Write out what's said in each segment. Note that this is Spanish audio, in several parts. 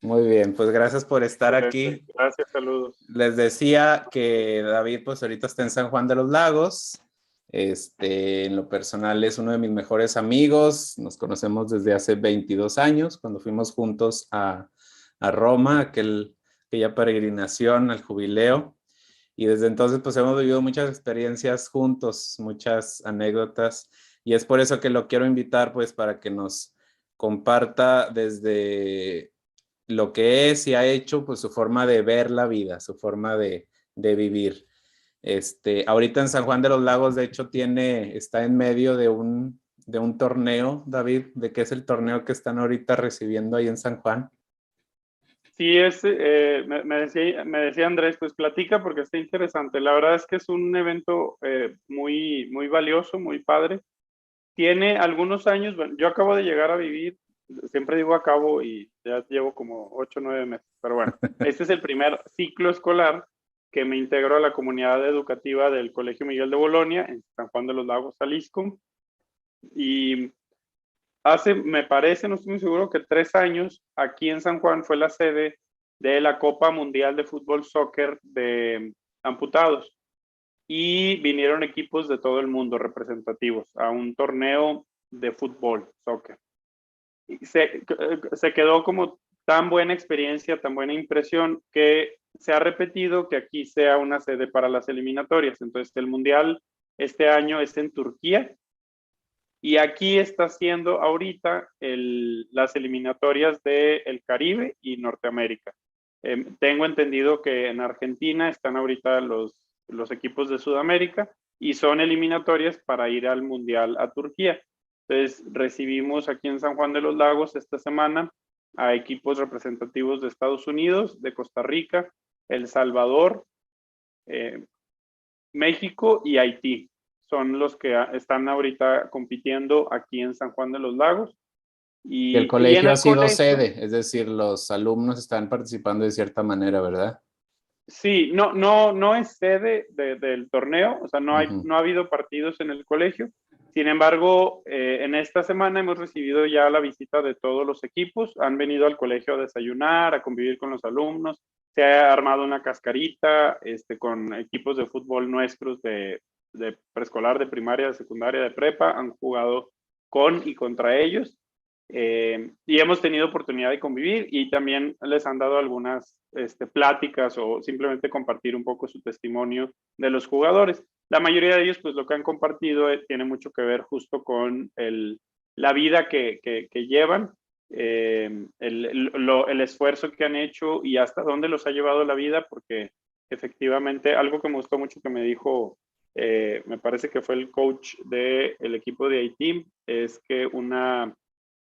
Muy bien, pues gracias por estar Excelente. aquí. Gracias, saludos. Les decía que David, pues ahorita está en San Juan de los Lagos. En lo personal es uno de mis mejores amigos. Nos conocemos desde hace 22 años, cuando fuimos juntos a Roma, aquella peregrinación al jubileo. Y desde entonces, pues hemos vivido muchas experiencias juntos, muchas anécdotas. Y es por eso que lo quiero invitar, pues, para que nos comparta desde lo que es y ha hecho, pues su forma de ver la vida, su forma de vivir. Ahorita en San Juan de los Lagos, de hecho, está en medio de un torneo, David. ¿De qué es el torneo que están ahorita recibiendo ahí en San Juan? Sí, me decía Andrés, pues platica porque está interesante. La verdad es que es un evento muy, muy valioso, muy padre. Tiene algunos años, bueno, yo acabo de llegar a vivir, siempre digo acabo y ya llevo como 8 o 9 meses, pero bueno, este es el primer ciclo escolar que me integro a la comunidad educativa del Colegio Miguel de Bolonia en San Juan de los Lagos, Jalisco. Y me parece, no estoy muy seguro, que 3 años aquí en San Juan fue la sede de la Copa Mundial de Fútbol Soccer de amputados y vinieron equipos de todo el mundo representativos a un torneo de fútbol, soccer. Y se quedó como tan buena experiencia, tan buena impresión que se ha repetido que aquí sea una sede para las eliminatorias. Entonces el Mundial este año es en Turquía y aquí está haciendo ahorita las eliminatorias del Caribe y Norteamérica. Tengo entendido que en Argentina están ahorita los equipos de Sudamérica y son eliminatorias para ir al Mundial a Turquía. Entonces recibimos aquí en San Juan de los Lagos esta semana a equipos representativos de Estados Unidos, de Costa Rica, El Salvador, México y Haití son los que están ahorita compitiendo aquí en San Juan de los Lagos. Y el Y en colegio ha el sido colegio, sede, es decir, los alumnos están participando de cierta manera, ¿verdad? sí, no es sede del torneo, o sea, Ujú. no ha habido partidos en el colegio. Sin embargo, en esta semana hemos recibido ya la visita de todos los equipos, han venido al colegio a desayunar, a convivir con los alumnos, se ha armado una cascarita con equipos de fútbol nuestros de preescolar, de primaria, de secundaria, de prepa, han jugado con y contra ellos. Y hemos tenido oportunidad de convivir y también les han dado algunas pláticas o simplemente compartir un poco su testimonio de los jugadores. La mayoría de ellos, pues lo que han compartido tiene mucho que ver justo con la vida que llevan, el esfuerzo que han hecho y hasta dónde los ha llevado la vida, porque efectivamente algo que me gustó mucho que me dijo, me parece que fue el coach del equipo de Haití, es que una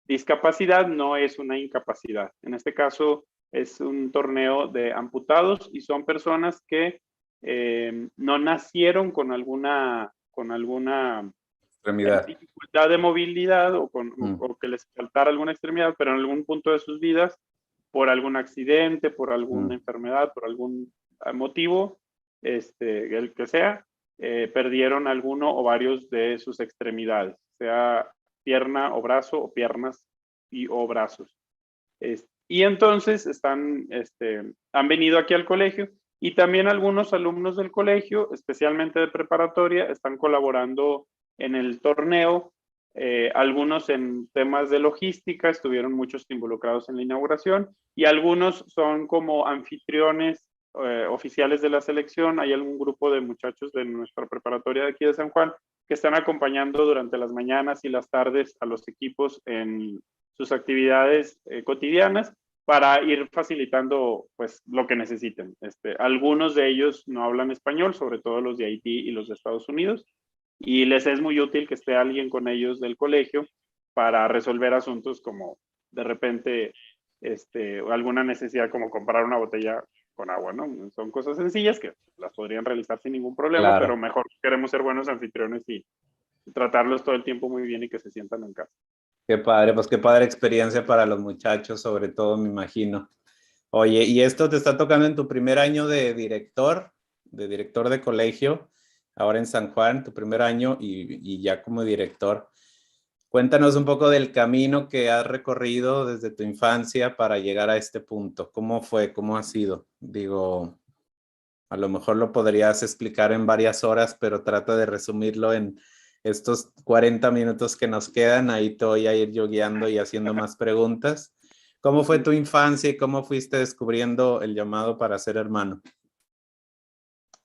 discapacidad no es una incapacidad. En este caso es un torneo de amputados y son personas que no nacieron con alguna Extremidad. dificultad de movilidad Mm, o que les faltara alguna extremidad, pero en algún punto de sus vidas, por algún accidente, por alguna mm. enfermedad, por algún motivo, el que sea, perdieron alguno o varios de sus extremidades, sea pierna o brazo o piernas o brazos. Y entonces han venido aquí al colegio y también algunos alumnos del colegio, especialmente de preparatoria, están colaborando en el torneo. Algunos en temas de logística, estuvieron muchos involucrados en la inauguración y algunos son como anfitriones oficiales de la selección. Hay algún grupo de muchachos de nuestra preparatoria de aquí de San Juan que están acompañando durante las mañanas y las tardes a los equipos en sus actividades cotidianas para ir facilitando pues lo que necesiten. Algunos de ellos no hablan español, sobre todo los de Haití y los de Estados Unidos, y les es muy útil que esté alguien con ellos del colegio para resolver asuntos como de repente alguna necesidad como comprar una botella con agua, ¿no? Son cosas sencillas que las podrían realizar sin ningún problema, pero Claro. mejor queremos ser buenos anfitriones y tratarlos todo el tiempo muy bien y que se sientan en casa. Qué padre, pues qué padre experiencia para los muchachos, sobre todo, me imagino. Oye, ¿y esto te está tocando en tu primer año de director de colegio, ahora en San Juan, tu primer año y ya como director? Cuéntanos un poco del camino que has recorrido desde tu infancia para llegar a este punto. ¿Cómo fue? ¿Cómo ha sido? Digo, a lo mejor lo podrías explicar en varias horas, pero trata de resumirlo en estos 40 minutos que nos quedan. Ahí te voy a ir yo guiando y haciendo más preguntas. ¿Cómo fue tu infancia y cómo fuiste descubriendo el llamado para ser hermano?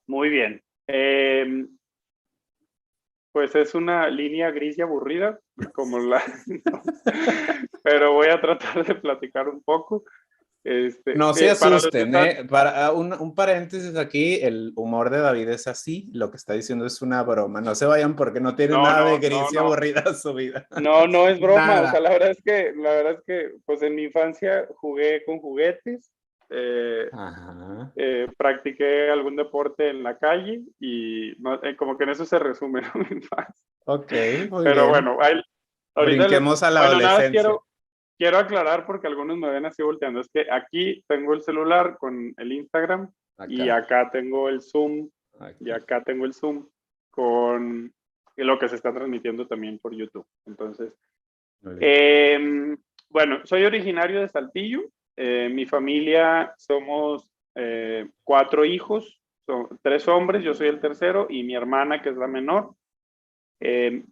Muy bien. Pues es una línea gris y aburrida, como la... Pero voy a tratar de platicar un poco. No se Para los que asusten, están... ¿eh? Para un paréntesis aquí, el humor de David es así, lo que está diciendo es una broma. No se vayan porque no tiene No, nada de no, no, gris y no. aburrida su vida. No, no es broma. O sea, Nada. la verdad es que, pues en mi infancia jugué con juguetes. eh, Ajá. Practiqué algún deporte en la calle y como que en eso se resume, ¿no? Mi infancia. Ok, muy Pero bien. bueno, ahorita, Brinquemos a la bueno, nada más adolescencia. quiero aclarar porque algunos me ven así volteando. Es que aquí tengo el celular con el Instagram y Acá, acá tengo el Zoom y aquí. acá tengo el Zoom con lo que se está transmitiendo también por YouTube. Entonces, Muy bien. bueno, soy originario de Saltillo. Mi familia somos 4 hijos, son 3 hombres, yo soy el tercero y mi hermana que es la menor. Eh,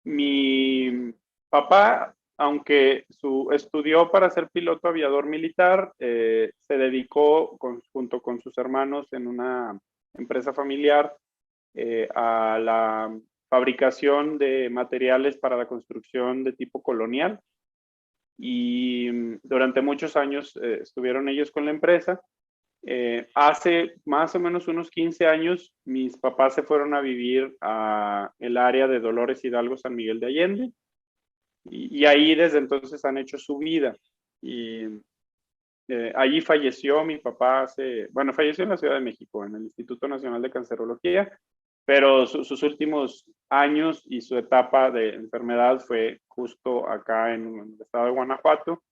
Mi papá, aunque estudió para ser piloto aviador militar, se dedicó junto con sus hermanos en una empresa familiar a la fabricación de materiales para la construcción de tipo colonial. Y durante muchos años estuvieron ellos con la empresa. Hace más o menos unos 15 años, mis papás se fueron a vivir a el área de Dolores Hidalgo, San Miguel de Allende, y ahí desde entonces han hecho su vida. Y allí falleció mi papá bueno, falleció en la Ciudad de México, en el Instituto Nacional de Cancerología, pero sus últimos años y su etapa de enfermedad fue justo acá en el estado de Guanajuato,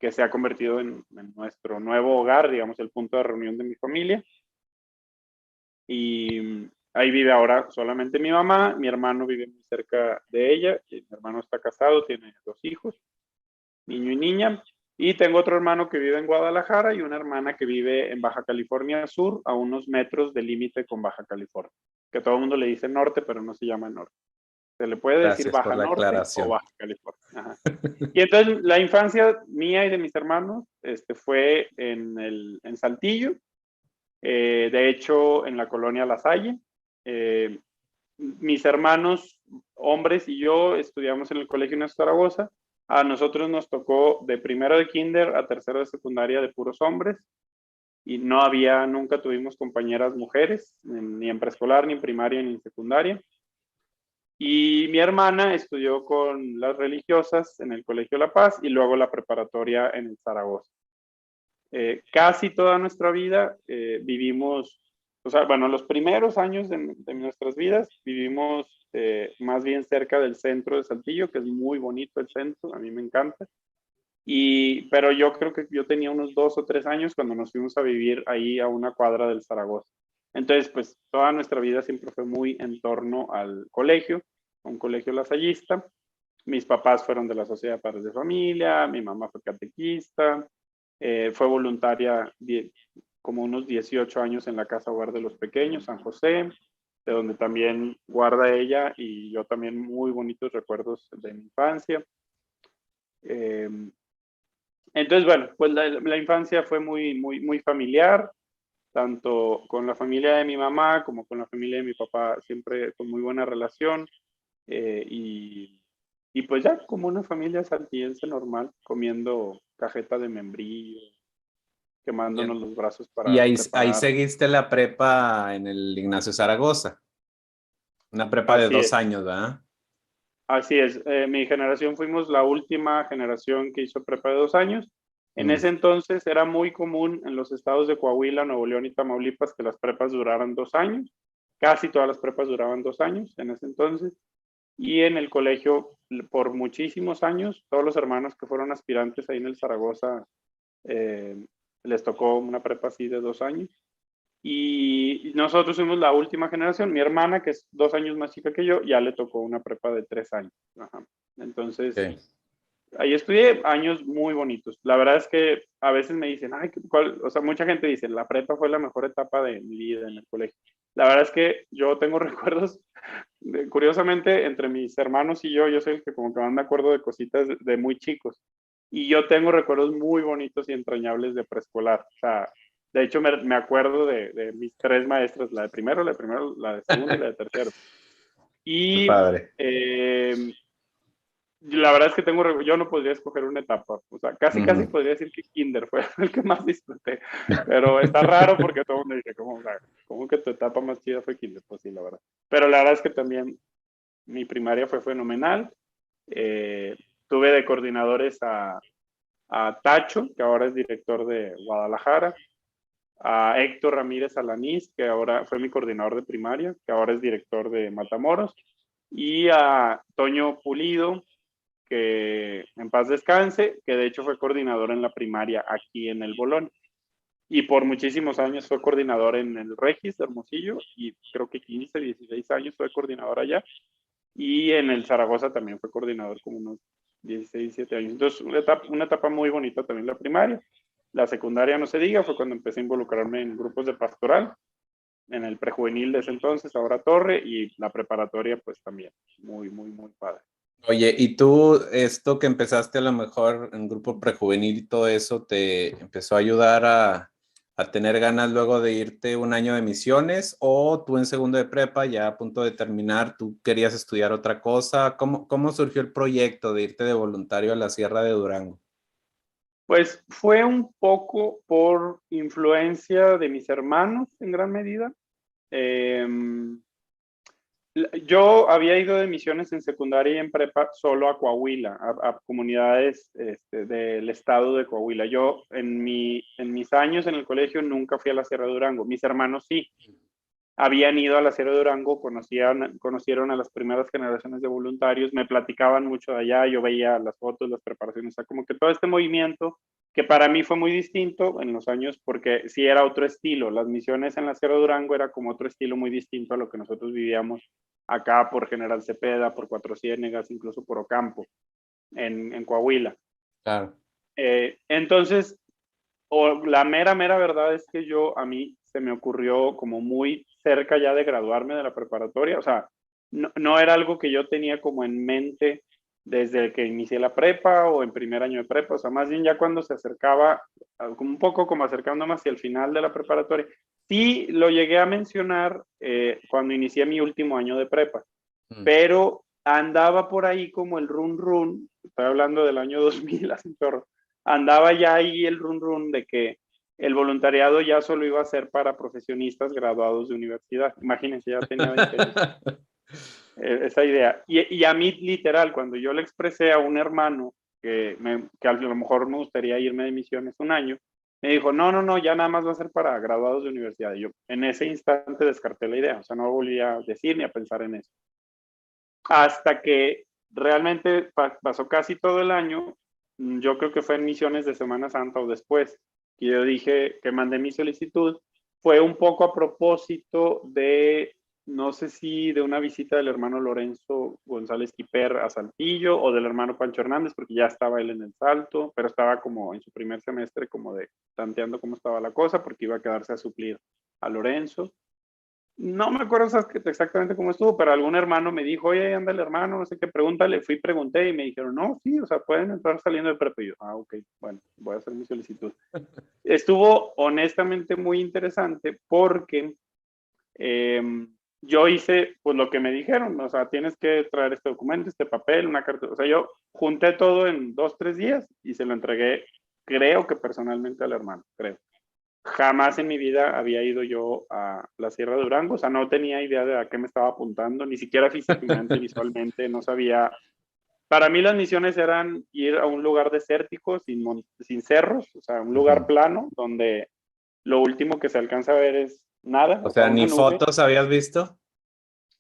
que se ha convertido en nuestro nuevo hogar, digamos, el punto de reunión de mi familia. Y ahí vive ahora solamente mi mamá, mi hermano vive muy cerca de ella, y mi hermano está casado, tiene 2 hijos, niño y niña, y tengo otro hermano que vive en Guadalajara y una hermana que vive en Baja California Sur, a unos metros del límite con Baja California, que todo el mundo le dice norte, pero no se llama norte. Se le puede decir Gracias por Baja la Norte o aclaración. Baja California. Ajá. Y entonces la infancia mía y de mis hermanos fue en Saltillo, de hecho en la colonia La Salle. Mis hermanos hombres y yo estudiamos en el Colegio Néstor Zaragoza. A nosotros nos tocó de primero de kinder a tercero de secundaria de puros hombres y nunca tuvimos compañeras mujeres, ni en preescolar, ni en primaria, ni en secundaria. Y mi hermana estudió con las religiosas en el Colegio La Paz y luego la preparatoria en el Zaragoza. Casi toda nuestra vida vivimos, o sea, bueno, los primeros años de nuestras vidas vivimos más bien cerca del centro de Saltillo, que es muy bonito el centro, a mí me encanta. Pero yo creo que yo tenía unos 2 o 3 años cuando nos fuimos a vivir ahí a una cuadra del Zaragoza. Entonces, pues toda nuestra vida siempre fue muy en torno al colegio, un colegio lasallista. Mis papás fueron de la Sociedad de Padres de Familia, mi mamá fue catequista, fue voluntaria como unos 18 años en la Casa Hogar de los Pequeños, San José, de donde también guarda ella y yo también muy bonitos recuerdos de mi infancia. Entonces, bueno, pues la infancia fue muy, muy, muy familiar, tanto con la familia de mi mamá como con la familia de mi papá, siempre con muy buena relación. Y pues ya como una familia saltillense normal, comiendo cajeta de membrillo, quemándonos Bien. los brazos Y para ahí preparar. seguiste la prepa en el Ignacio Zaragoza, una prepa de Así 2 años, ¿verdad? así es. Mi generación fuimos la última generación que hizo prepa de 2 años. En Mm. ese entonces era muy común en los estados de Coahuila, Nuevo León y Tamaulipas que las prepas duraran 2 años. Casi todas las prepas duraban 2 años en ese entonces. Y en el colegio, por muchísimos años, todos los hermanos que fueron aspirantes ahí en el Zaragoza, les tocó una prepa así de 2 años. Y nosotros fuimos la última generación. Mi hermana, que es 2 años más chica que yo, ya le tocó una prepa de 3 años. Ajá. Entonces, Ok. ahí estudié años muy bonitos. La verdad es que a veces me dicen, ay, ¿cuál? O sea, mucha gente dice, la prepa fue la mejor etapa de mi vida en el colegio. La verdad es que yo tengo recuerdos, curiosamente, entre mis hermanos y yo soy el que como que más me acuerdo de cositas de muy chicos. Y yo tengo recuerdos muy bonitos y entrañables de preescolar. O sea, de hecho me acuerdo de mis tres maestras, la de primero, la de segundo y la de tercero. Qué Y padre. la verdad es que yo no podría escoger una etapa, o sea, casi Ujú. podría decir que kinder fue el que más disfruté, pero está raro porque todo el mundo dice, ¿cómo, o sea, ¿cómo que tu etapa más chida fue kinder? Pues sí, la verdad. Pero la verdad es que también mi primaria fue fenomenal. Eh, Tuve de coordinadores a Tacho, que ahora es director de Guadalajara, a Héctor Ramírez Alanís, que ahora fue mi coordinador de primaria, que ahora es director de Matamoros, y a Toño Pulido, que en paz descanse, que de hecho fue coordinador en la primaria aquí en el Bolón. Y por muchísimos años fue coordinador en el Regis de Hermosillo, y creo que 15, 16 años fue coordinador allá. Y en el Zaragoza también fue coordinador como unos 16, 17 años. Entonces, una etapa muy bonita también la primaria. La secundaria, no se diga, fue cuando empecé a involucrarme en grupos de pastoral, en el prejuvenil de ese entonces, ahora Torre, y la preparatoria, pues también, muy, muy, muy padre. Oye, ¿y tú esto que empezaste a lo mejor en grupo prejuvenil y todo eso te empezó a ayudar a tener ganas luego de irte un año de misiones o tú en segundo de prepa ya a punto de terminar, tú querías estudiar otra cosa? ¿Cómo surgió el proyecto de irte de voluntario a la Sierra de Durango? Pues fue un poco por influencia de mis hermanos en gran medida. Eh, yo había ido de misiones en secundaria y en prepa solo a Coahuila, a comunidades del estado de Coahuila. Yo en mis años en el colegio nunca fui a la Sierra de Durango. Mis hermanos sí habían ido a la Sierra de Durango, conocieron a las primeras generaciones de voluntarios, me platicaban mucho de allá, yo veía las fotos, las preparaciones, o sea, como que todo este movimiento que para mí fue muy distinto en los años porque sí era otro estilo, las misiones en la Sierra de Durango era como otro estilo muy distinto a lo que nosotros vivíamos acá por General Cepeda, por Cuatro Ciénegas, incluso por Ocampo, en Coahuila. Claro. Entonces, la mera verdad es que a mí se me ocurrió como muy cerca ya de graduarme de la preparatoria, o sea, no era algo que yo tenía como en mente desde que inicié la prepa o en primer año de prepa, o sea, más bien ya cuando se acercaba, como un poco como acercándome hacia el final de la preparatoria, sí lo llegué a mencionar cuando inicié mi último año de prepa, Mm. pero andaba por ahí como el run run, estoy hablando del año 2000, así chorro, andaba ya ahí el run run de que el voluntariado ya solo iba a ser para profesionistas graduados de universidad. Imagínense, ya tenía 20 años esa idea. Y a mí, literal, cuando yo le expresé a un hermano que a lo mejor me gustaría irme de misiones un año, me dijo, no, no, no, ya nada más va a ser para graduados de universidad. Y yo en ese instante descarté la idea, o sea, no volví a decir ni a pensar en eso. Hasta que realmente pasó casi todo el año, yo creo que fue en misiones de Semana Santa o después, que yo dije que mandé mi solicitud, fue un poco a propósito de, no sé si de una visita del hermano Lorenzo González Quiper a Saltillo o del hermano Pancho Hernández, porque ya estaba él en el Salto, pero estaba como en su primer semestre como de tanteando cómo estaba la cosa, porque iba a quedarse a suplir a Lorenzo. No me acuerdo exactamente cómo estuvo, pero algún hermano me dijo, oye, anda el hermano, no sé qué, pregúntale. Fui, pregunté y me dijeron, no, sí, o sea, pueden entrar saliendo de prepa. Y yo, ok, bueno, voy a hacer mi solicitud. Estuvo honestamente muy interesante porque eh, yo hice pues lo que me dijeron, o sea, tienes que traer este documento, este papel, una carta, o sea, yo junté todo en 2, 3 días y se lo entregué, creo que personalmente al hermano, creo. Jamás en mi vida había ido yo a la Sierra de Durango, o sea, no tenía idea de a qué me estaba apuntando, ni siquiera físicamente, visualmente, no sabía. Para mí las misiones eran ir a un lugar desértico, sin cerros, o sea, un lugar Ujú. plano, donde lo último que se alcanza a ver es nada, O o sea, sea, una ni nube. fotos habías visto.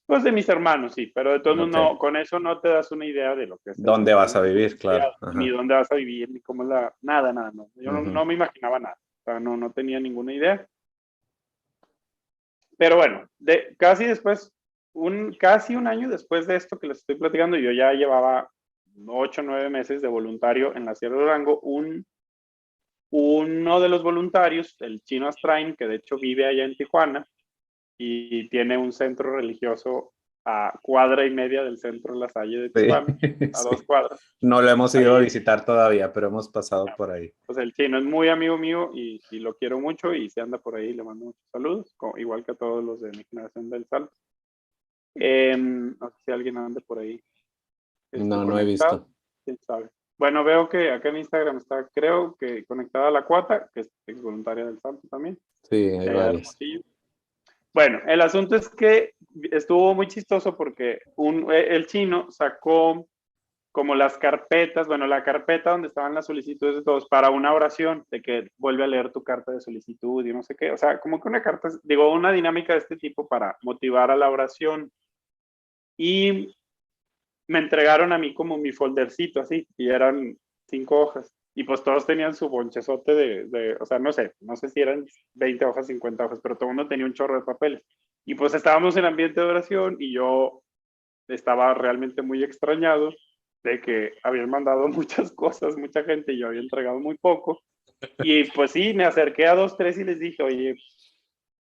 Pues de mis hermanos, sí, pero de todos modos, Ok. no, con eso no te das una idea de lo que es ¿Dónde vas a un vivir? voluntariado, Claro. ni Ajá. dónde vas a vivir, ni cómo es nada, nada, no. Yo no, Ujú. no me imaginaba nada, o sea, no tenía ninguna idea. Pero bueno, casi un año después de esto que les estoy platicando, yo ya llevaba 8 o 9 meses de voluntario en la Sierra de Durango. Uno de los voluntarios, el chino Astrain, que de hecho vive allá en Tijuana y tiene un centro religioso a cuadra y media del centro de La Salle de Sí, Tijuana, a sí. 2 cuadras. No lo hemos ido a Ahí, visitar todavía, pero hemos pasado por ahí. pues el chino es muy amigo mío y lo quiero mucho, y si anda por ahí le mando muchos saludos, igual que a todos los de mi generación del Salto. No sé si alguien anda por ahí No, no he conectado, visto. quién sabe. Bueno, veo que acá en Instagram está, creo que conectada a la Cuata, que es ex voluntaria del Salto también, Sí, hay de allá de varios. Hermosillo. Bueno, el asunto es que estuvo muy chistoso porque el chino sacó como las carpetas, bueno, la carpeta donde estaban las solicitudes de todos para una oración, de que vuelve a leer tu carta de solicitud y no sé qué, o sea, como que una carta, digo, una dinámica de este tipo para motivar a la oración. Y me entregaron a mí como mi foldercito así, y eran 5 hojas. Y pues todos tenían su bonchezote o sea, no sé si eran 20 hojas, 50 hojas, pero todo el mundo tenía un chorro de papeles. Y pues estábamos en ambiente de oración y yo estaba realmente muy extrañado de que habían mandado muchas cosas, mucha gente, y yo había entregado muy poco. Y pues sí, me acerqué a 2, 3 y les dije, oye,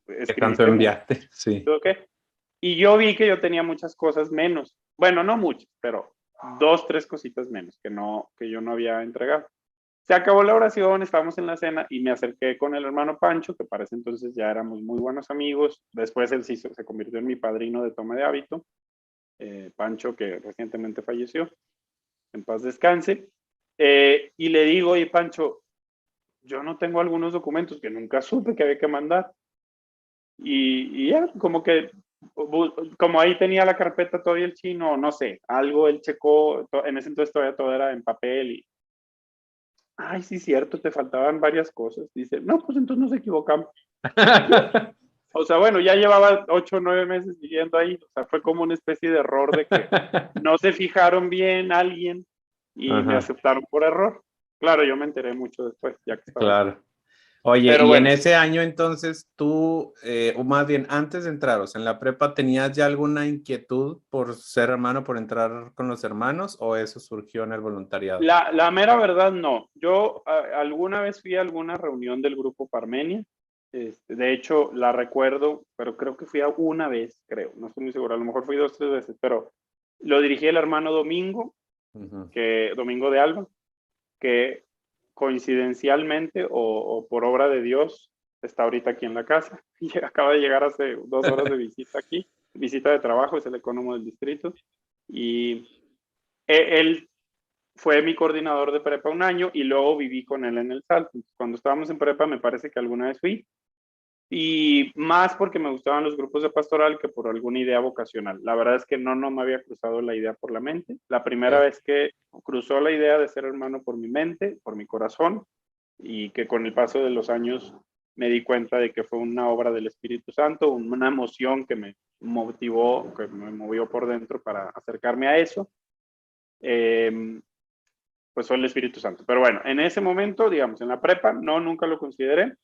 ¿Qué tanto escribiste mucho, enviaste? Sí. ¿qué? Y yo vi que yo tenía muchas cosas menos. Bueno, no muchas, pero 2, 3 cositas menos que yo no había entregado. Se acabó la oración, estábamos en la cena y me acerqué con el hermano Pancho, que para ese entonces ya éramos muy buenos amigos. Después él sí se convirtió en mi padrino de toma de hábito. Pancho, que recientemente falleció, en paz descanse. Y le digo, oye Pancho, yo no tengo algunos documentos que nunca supe que había que mandar. Y ya, como ahí tenía la carpeta todavía el chino, no sé, algo él checó, en ese entonces todavía todo era en papel y, ay, sí, cierto, te faltaban varias cosas. Dice, no, pues entonces nos equivocamos. Y yo, o sea, bueno, ya llevaba 8 o 9 meses viviendo ahí, o sea, fue como una especie de error de que no se fijaron bien alguien y me Ajá, aceptaron por error. Claro, yo me enteré mucho después, ya que estaba ahí. claro. Oye, Pero y en bueno, ese año entonces tú, o más bien antes de entrar, o sea, en la prepa, ¿tenías ya alguna inquietud por ser hermano, por entrar con los hermanos, o eso surgió en el voluntariado? la mera verdad no. Yo alguna vez fui a alguna reunión del grupo Parmenia. De hecho, la recuerdo, pero creo que fui a una vez, creo. No estoy muy seguro. A lo mejor fui 2, 3 veces, pero lo dirigí el hermano Domingo, Ujú. Domingo de Alba, que coincidencialmente o por obra de Dios está ahorita aquí en la casa. Y acaba de llegar hace 2 horas de visita aquí, visita de trabajo, es el ecónomo del distrito. Y él fue mi coordinador de prepa un año y luego viví con él en el Salto. Cuando estábamos en prepa me parece que alguna vez fui, y más porque me gustaban los grupos de pastoral que por alguna idea vocacional. La verdad es que no me había cruzado la idea por la mente. La primera Ok. vez que cruzó la idea de ser hermano por mi mente, por mi corazón, y que con el paso de los años me di cuenta de que fue una obra del Espíritu Santo, una emoción que me motivó, que me movió por dentro para acercarme a eso. Pues fue el Espíritu Santo. Pero bueno, en ese momento, digamos, en la prepa, nunca lo consideré.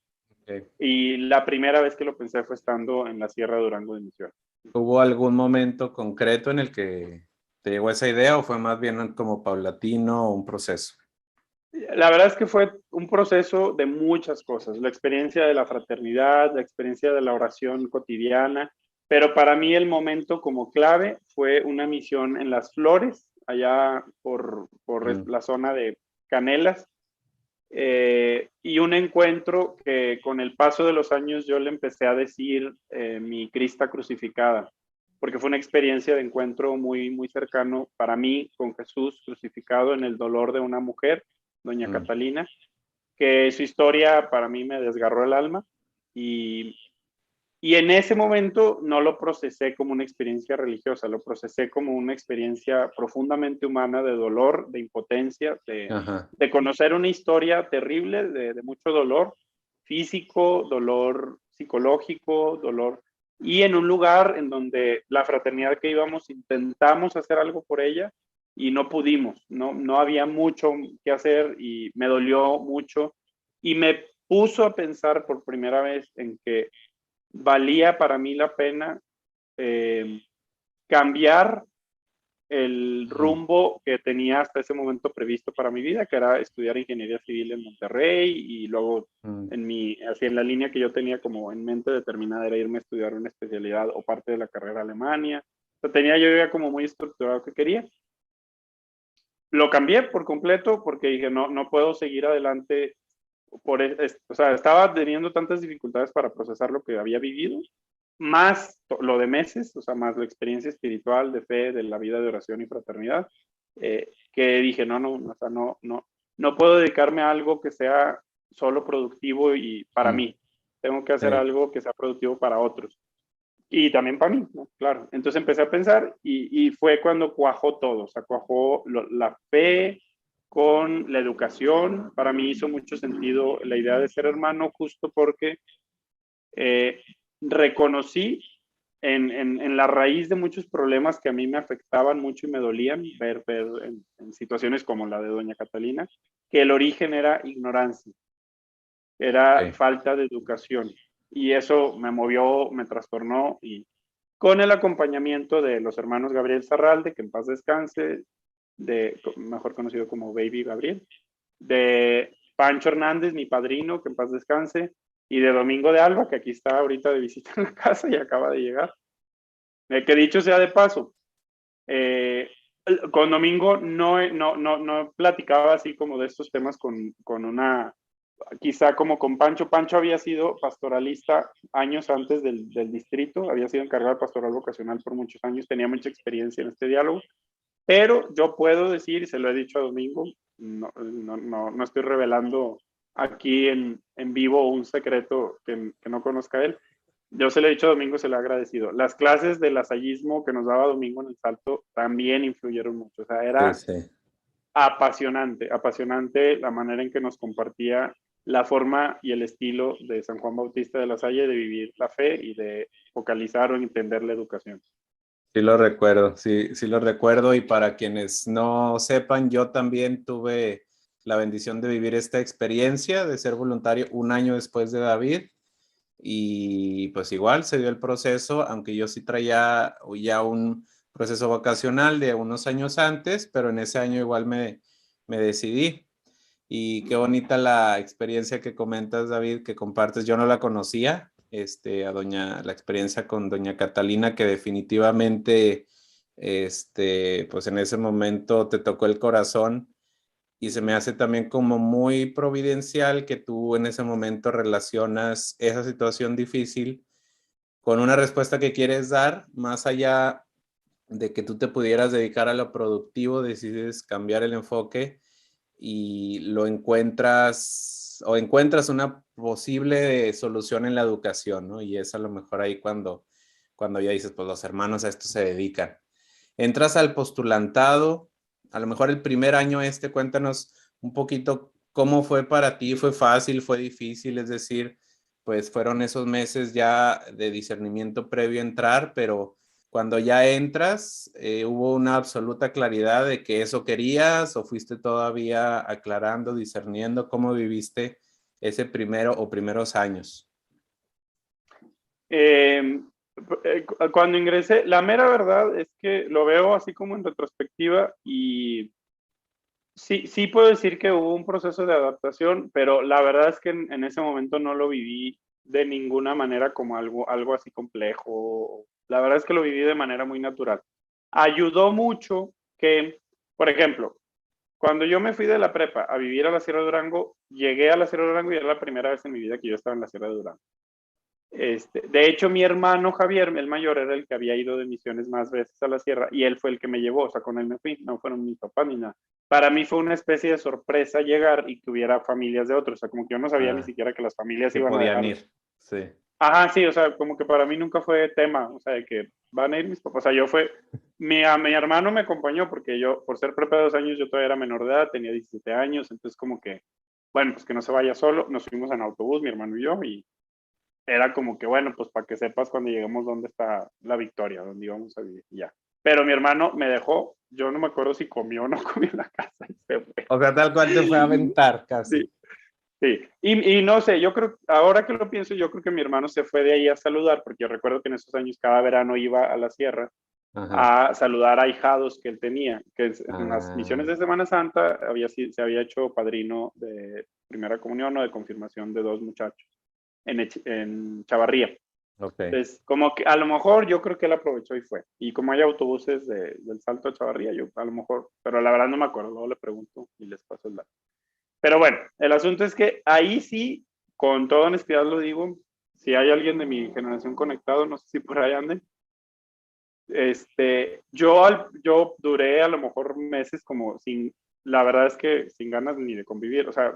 Ok. Y la primera vez que lo pensé fue estando en la Sierra de Durango de Misiones. ¿Hubo algún momento concreto en el que te llegó esa idea o fue más bien como paulatino o un proceso? La verdad es que fue un proceso de muchas cosas, la experiencia de la fraternidad, la experiencia de la oración cotidiana, pero para mí el momento como clave fue una misión en Las Flores, allá por Mm, la zona de Canelas, y un encuentro que con el paso de los años yo le empecé a decir mi Crista crucificada, porque fue una experiencia de encuentro muy, muy cercano para mí con Jesús crucificado en el dolor de una mujer, doña mm. Catalina, que su historia para mí me desgarró el alma, y y en ese momento no lo procesé como una experiencia religiosa, lo procesé como una experiencia profundamente humana de dolor, de impotencia, Ajá, de conocer una historia terrible, de mucho dolor físico, dolor psicológico, dolor. Y en un lugar en donde la fraternidad que íbamos intentamos hacer algo por ella y no pudimos, no había mucho que hacer y me dolió mucho y me puso a pensar por primera vez en que valía para mí la pena cambiar el rumbo que tenía hasta ese momento previsto para mi vida, que era estudiar ingeniería civil en Monterrey, y luego así en la línea que yo tenía como en mente determinada era irme a estudiar una especialidad o parte de la carrera a Alemania. O sea, tenía yo ya como muy estructurado que quería. Lo cambié por completo porque dije, no puedo seguir adelante o sea, estaba teniendo tantas dificultades para procesar lo que había vivido, más lo de meses, o sea, más la experiencia espiritual, de fe, de la vida de oración y fraternidad, que dije, o sea, no puedo dedicarme a algo que sea solo productivo y para mí. Tengo que hacer Sí. algo que sea productivo para otros. Y también para mí, ¿no? Claro. Entonces empecé a pensar y fue cuando cuajó todo, o sea, cuajó la fe con la educación. Para mí hizo mucho sentido la idea de ser hermano, justo porque reconocí en la raíz de muchos problemas que a mí me afectaban mucho y me dolían, ver en situaciones como la de doña Catalina, que el origen era ignorancia, era Sí. falta de educación. Y eso me movió, me trastornó, y con el acompañamiento de los hermanos Gabriel Zarralde, que en paz descanse, mejor conocido como Baby Gabriel, de Pancho Hernández, mi padrino, que en paz descanse, y de Domingo de Alba, que aquí está ahorita de visita en la casa y acaba de llegar. Que dicho sea de paso, eh, con Domingo no platicaba así como de estos temas con una, quizá como con Pancho. Pancho había sido pastoralista años antes del distrito, había sido encargado de pastoral vocacional por muchos años, tenía mucha experiencia en este diálogo, pero yo puedo decir, y se lo he dicho a Domingo, no estoy revelando aquí en vivo un secreto que no conozca él. Yo se lo he dicho a Domingo, se lo he agradecido. Las clases de lasallismo que nos daba Domingo en el Salto también influyeron mucho. O sea, Sí, era sí. apasionante la manera en que nos compartía la forma y el estilo de San Juan Bautista de la Salle de vivir la fe y de focalizar o entender la educación. Sí lo recuerdo, sí, sí lo recuerdo. Y para quienes no sepan, yo también tuve la bendición de vivir esta experiencia, de ser voluntario un año después de David. Y pues igual se dio el proceso, aunque yo sí traía ya un proceso vocacional de unos años antes, pero en ese año igual me decidí. Y qué bonita la experiencia que comentas, David, que compartes. Yo no la conocía, la experiencia con doña Catalina, que definitivamente, pues en ese momento te tocó el corazón, y se me hace también como muy providencial que tú en ese momento relacionas esa situación difícil con una respuesta que quieres dar, más allá de que tú te pudieras dedicar a lo productivo, decides cambiar el enfoque y lo encuentras o encuentras una posible solución en la educación, ¿no? Y es a lo mejor ahí cuando ya dices, pues los hermanos a esto se dedican. Entras al postulantado, a lo mejor el primer año cuéntanos un poquito cómo fue para ti, fue fácil, fue difícil, es decir, pues fueron esos meses ya de discernimiento previo a entrar, pero cuando ya entras, ¿hubo una absoluta claridad de que eso querías o fuiste todavía aclarando, discerniendo? ¿Cómo viviste ese primero o primeros años? Eh, Cuando ingresé, la mera verdad es que lo veo así como en retrospectiva, y sí puedo decir que hubo un proceso de adaptación, pero la verdad es que en ese momento no lo viví de ninguna manera como algo así complejo. La verdad es que lo viví de manera muy natural. Ayudó mucho que, por ejemplo, cuando yo me fui de la prepa a vivir a la Sierra de Durango, llegué a la Sierra de Durango y era la primera vez en mi vida que yo estaba en la Sierra de Durango. De hecho, mi hermano Javier, el mayor, era el que había ido de misiones más veces a la sierra, y él fue el que me llevó, o sea, con él me fui, no fueron mis papás ni nada. Para mí fue una especie de sorpresa llegar y que hubiera familias de otros, o sea, como que yo no sabía ni Ah, siquiera que las familias que iban a podían dejar. ir. Sí. Ajá, sí, o sea, como que para mí nunca fue tema, o sea, de que van a ir mis papás, o sea, a mi hermano me acompañó porque yo, por ser prepa de 2 años, yo todavía era menor de edad, tenía 17 años, entonces como que, bueno, pues que no se vaya solo, nos fuimos en autobús, mi hermano y yo, y era como que, bueno, pues para que sepas cuando lleguemos dónde está la Victoria, dónde íbamos a vivir, y ya. Pero mi hermano me dejó, yo no me acuerdo si comió o no comió en la casa y se fue. O sea, tal cual te fue a aventar casi. Sí. Sí, y no sé, yo creo, ahora que lo pienso, yo creo que mi hermano se fue de ahí a saludar, porque yo recuerdo que en esos años cada verano iba a la sierra Ajá. a saludar a ahijados que él tenía, que en las misiones Ah, de Semana Santa se había hecho padrino de primera comunión o de confirmación de 2 muchachos en Chavarría. ok. Entonces, como que a lo mejor yo creo que él aprovechó y fue. Y como hay autobuses del Salto a Chavarría, yo a lo mejor, pero la verdad no me acuerdo, luego le pregunto y les paso el dato. Pero bueno, el asunto es que ahí sí, con toda honestidad lo digo, si hay alguien de mi generación conectado, no sé si por ahí anden, yo duré a lo mejor meses como sin, la verdad es que sin ganas ni de convivir, o sea,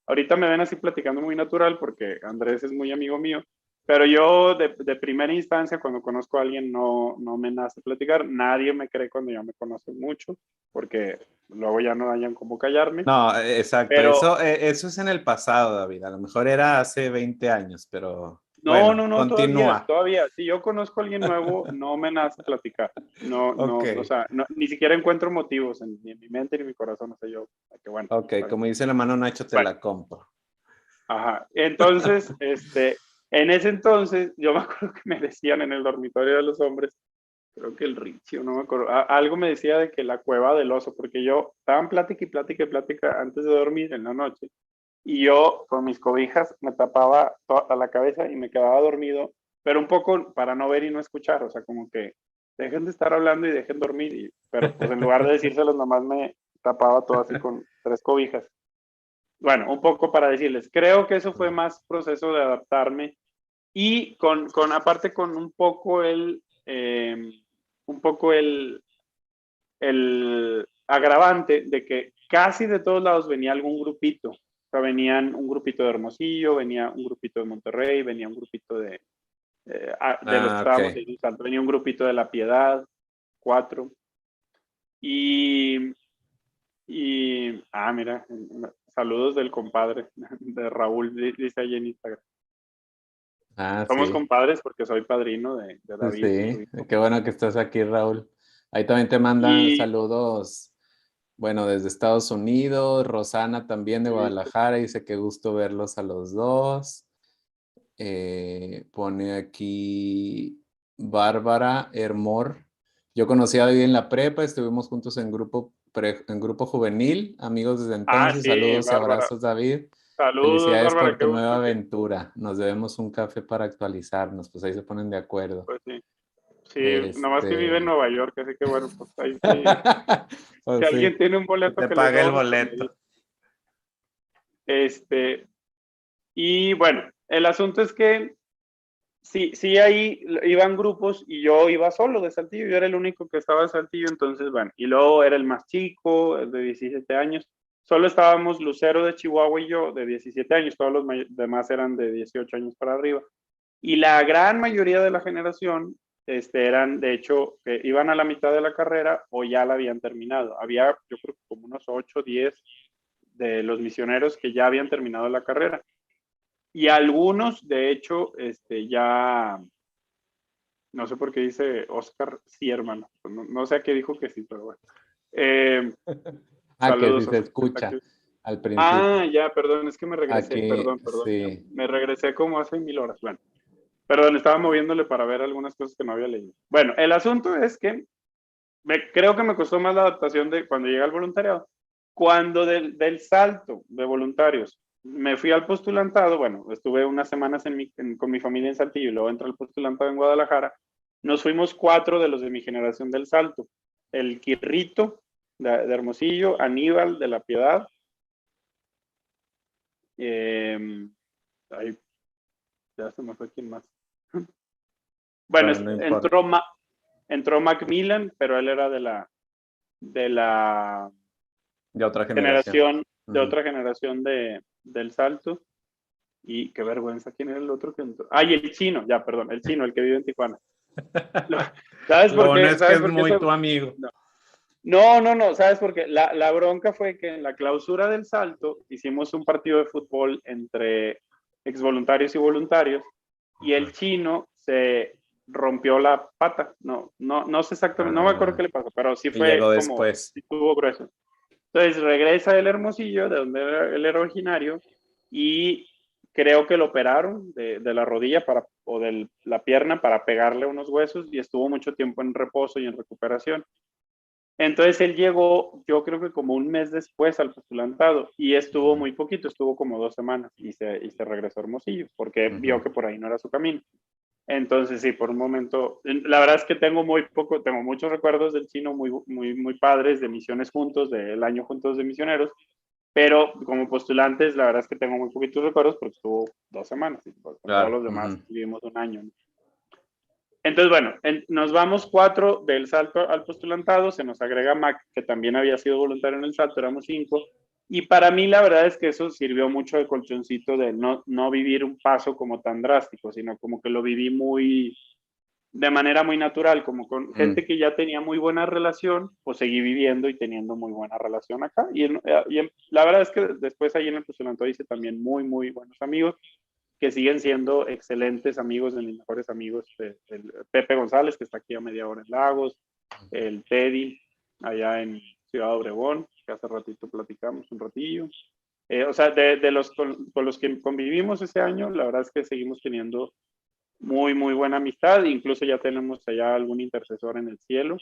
ahorita me ven así platicando muy natural porque Andrés es muy amigo mío, pero yo de primera instancia cuando conozco a alguien no me nace platicar, nadie me cree cuando ya me conocen mucho, porque luego ya no hayan cómo callarme, No, exacto. pero Eso es en el pasado, David. A lo mejor era hace 20 años, pero bueno, no, todavía, continúa. todavía. Si yo conozco a alguien nuevo, no me nace platicar. Ok, O sea, ni siquiera encuentro motivos ni en mi mente ni en mi corazón. O sea, yo, que bueno, ok. está bien. Como dice el hermano Nacho, te Bueno, la compro. ajá. Entonces, en ese entonces, yo me acuerdo que me decían en el dormitorio de los hombres, creo que el Richie, no me acuerdo, algo me decía de que la cueva del oso, porque yo estaba en plática y plática y plática antes de dormir en la noche. Y yo con mis cobijas me tapaba toda la cabeza y me quedaba dormido, pero un poco para no ver y no escuchar, o sea, como que dejen de estar hablando y dejen dormir, pero pues en lugar de decírselos, nomás me tapaba todo así con 3 cobijas. Bueno, un poco para decirles, creo que eso fue más proceso de adaptarme y aparte con un poco el agravante de que casi de todos lados venía algún grupito. O sea, venían un grupito de Hermosillo, venía un grupito de Monterrey, venía un grupito de los que Ah, ok. estábamos en Salto, venía un grupito de La Piedad, 4. Y, mira, saludos del compadre, de Raúl, dice ahí en Instagram. Ah, Somos sí. compadres porque soy padrino de David, su Sí. hijo. Qué bueno que estás aquí, Raúl. Ahí también te mandan Y saludos, bueno, desde Estados Unidos. Rosana también de Guadalajara. Dice que gusto verlos a los dos. Pone aquí Bárbara Hermor. Yo conocí a David en la prepa, estuvimos juntos en grupo juvenil, amigos desde entonces. sí, Saludos y Bárbara. abrazos, David. Saludos, Felicidades Bárbara, por qué tu nueva gusto que, aventura. Nos debemos un café para actualizarnos, pues ahí se ponen de acuerdo. pues sí. Sí, nomás que vive en Este, Nueva York, así que bueno, pues ahí sí. Si pues sí, alguien tiene un que boleto te que le pague el sobre, pues me dice. boleto. Este, y bueno, el asunto es que sí, ahí iban grupos y yo iba solo de Saltillo, yo era el único que estaba de Saltillo, entonces bueno, y luego era el más chico, el de 17 años. Solo estábamos Lucero de Chihuahua y yo de 17 años, todos los demás eran de 18 años para arriba. Y la gran mayoría de la generación eran, de hecho, que iban a la mitad de la carrera o ya la habían terminado. Había, yo creo, como unos 8 o 10 de los misioneros que ya habían terminado la carrera. Y algunos, de hecho, ya, no sé por qué dice Oscar, sí, hermano. No sé a qué dijo que sí, pero bueno. Eh, Ah, que saludos, sí se Oscar. escucha al principio. Ya, perdón, es que me regresé, Aquí, perdón. sí. Me regresé como hace 1000 horas. Bueno. Perdón, estaba moviéndole para ver algunas cosas que no había leído. Bueno, el asunto es que creo que me costó más la adaptación de cuando llegué al voluntariado. Cuando del salto de voluntarios me fui al postulantado, bueno, estuve unas semanas con mi familia en Saltillo y luego entré al postulantado en Guadalajara. Nos fuimos 4 de los de mi generación del salto. El Quirrito de Hermosillo, Aníbal de La Piedad, ahí ya se me fue quién más. Bueno, Bueno, no importa. entró Macmillan, pero él era de la De otra generación. generación, de Ujú. otra generación del Salto. Y qué vergüenza, ¿quién era el otro que entró? Y el chino, ya, perdón, el chino, el que vive en Tijuana. ¿Sabes Lo por bueno qué? es que ¿Sabes es por qué muy eso? tu amigo. No, ¿sabes por qué? La bronca fue que en la clausura del Salto hicimos un partido de fútbol entre exvoluntarios y voluntarios y el chino se rompió la pata. No sé exactamente, no me acuerdo Ah, qué le pasó, pero sí y llegó fue como, después. sí tuvo grueso. Entonces regresa el Hermosillo, de donde él era originario, y creo que lo operaron de la rodilla o de la pierna para pegarle unos huesos y estuvo mucho tiempo en reposo y en recuperación. Entonces él llegó, yo creo que como un mes después al postulantado y estuvo muy poquito, estuvo como 2 semanas y se regresó a Hermosillo porque vio que por ahí no era su camino. Entonces sí, por un momento, la verdad es que tengo muchos recuerdos del chino muy padres, de misiones juntos, del año juntos de misioneros, pero como postulantes, la verdad es que tengo muy poquitos recuerdos porque estuvo 2 semanas y con todos Claro. los demás vivimos un año, ¿no? Entonces, bueno, nos vamos 4 del salto al postulantado, se nos agrega Mac, que también había sido voluntario en el salto, éramos 5, y para mí la verdad es que eso sirvió mucho de colchoncito de no vivir un paso como tan drástico, sino como que lo viví de manera muy natural, como con gente que ya tenía muy buena relación, pues seguí viviendo y teniendo muy buena relación acá. La verdad es que después ahí en el postulantado hice también muy buenos amigos, que siguen siendo excelentes amigos de mis mejores amigos, el Pepe González, que está aquí a media hora en Lagos, el Teddy, allá en Ciudad Obregón, que hace ratito platicamos un ratillo. O sea, de los con los que convivimos ese año, la verdad es que seguimos teniendo muy buena amistad, incluso ya tenemos allá algún intercesor en el cielo,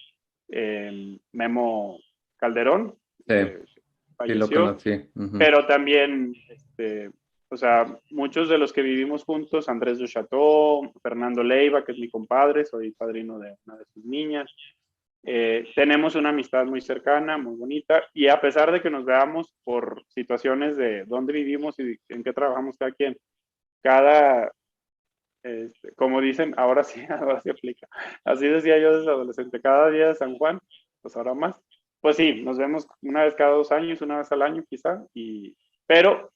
Memo Calderón, Sí, sí lo falleció, conocí. pero también, o sea, muchos de los que vivimos juntos, Andrés Duchateau, Fernando Leiva, que es mi compadre, soy padrino de una de sus niñas, tenemos una amistad muy cercana, muy bonita, y a pesar de que nos veamos por situaciones de dónde vivimos y en qué trabajamos cada quien, cada, como dicen, ahora sí, ahora sí aplica. Así decía yo desde adolescente, cada día de San Juan, pues ahora más. Pues sí, nos vemos una vez cada 2 años, una vez al año quizá, pero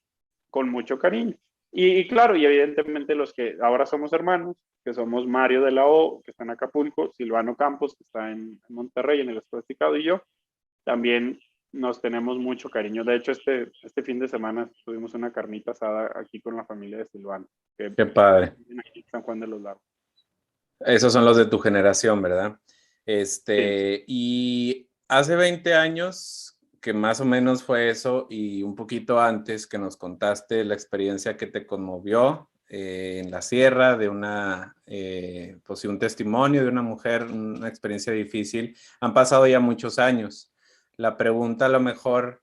con mucho cariño. Y claro, y evidentemente los que ahora somos hermanos, que somos Mario de la O, que está en Acapulco, Silvano Campos, que está en Monterrey, en el Esclastificado, y yo, también nos tenemos mucho cariño. De hecho, este fin de semana tuvimos una carnita asada aquí con la familia de Silvano, que Qué padre. aquí en San Juan de los Lagos. Esos son los de tu generación, ¿verdad? Sí. Y hace 20 años, que más o menos fue eso, y un poquito antes que nos contaste la experiencia que te conmovió en la sierra, de pues sí, un testimonio de una mujer, una experiencia difícil. Han pasado ya muchos años. La pregunta a lo mejor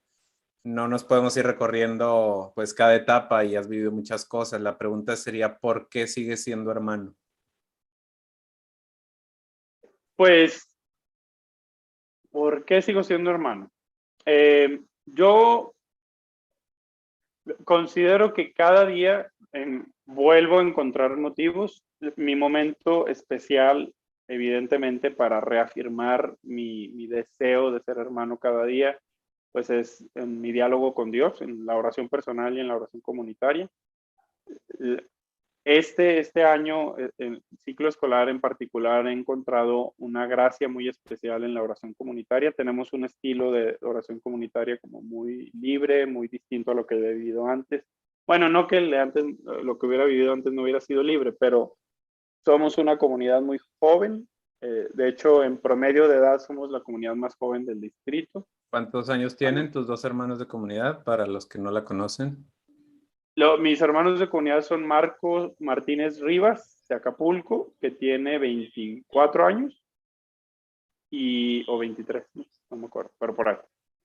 no nos podemos ir recorriendo pues cada etapa y has vivido muchas cosas. La pregunta sería, ¿por qué sigues siendo hermano? Pues, ¿por qué sigo siendo hermano? Yo considero que cada día vuelvo a encontrar motivos. Mi momento especial, evidentemente, para reafirmar mi deseo de ser hermano cada día, pues es en mi diálogo con Dios, en la oración personal y en la oración comunitaria. Este año, el ciclo escolar en particular, he encontrado una gracia muy especial en la oración comunitaria. Tenemos un estilo de oración comunitaria como muy libre, muy distinto a lo que he vivido antes. Bueno, no que lo que hubiera vivido antes no hubiera sido libre, pero somos una comunidad muy joven. De hecho, en promedio de edad somos la comunidad más joven del distrito. ¿Cuántos años tienen tus dos hermanos de comunidad para los que no la conocen? Mis hermanos de comunidad son Marco Martínez Rivas, de Acapulco, que tiene 24 años, o 23, no me acuerdo, pero por ahí.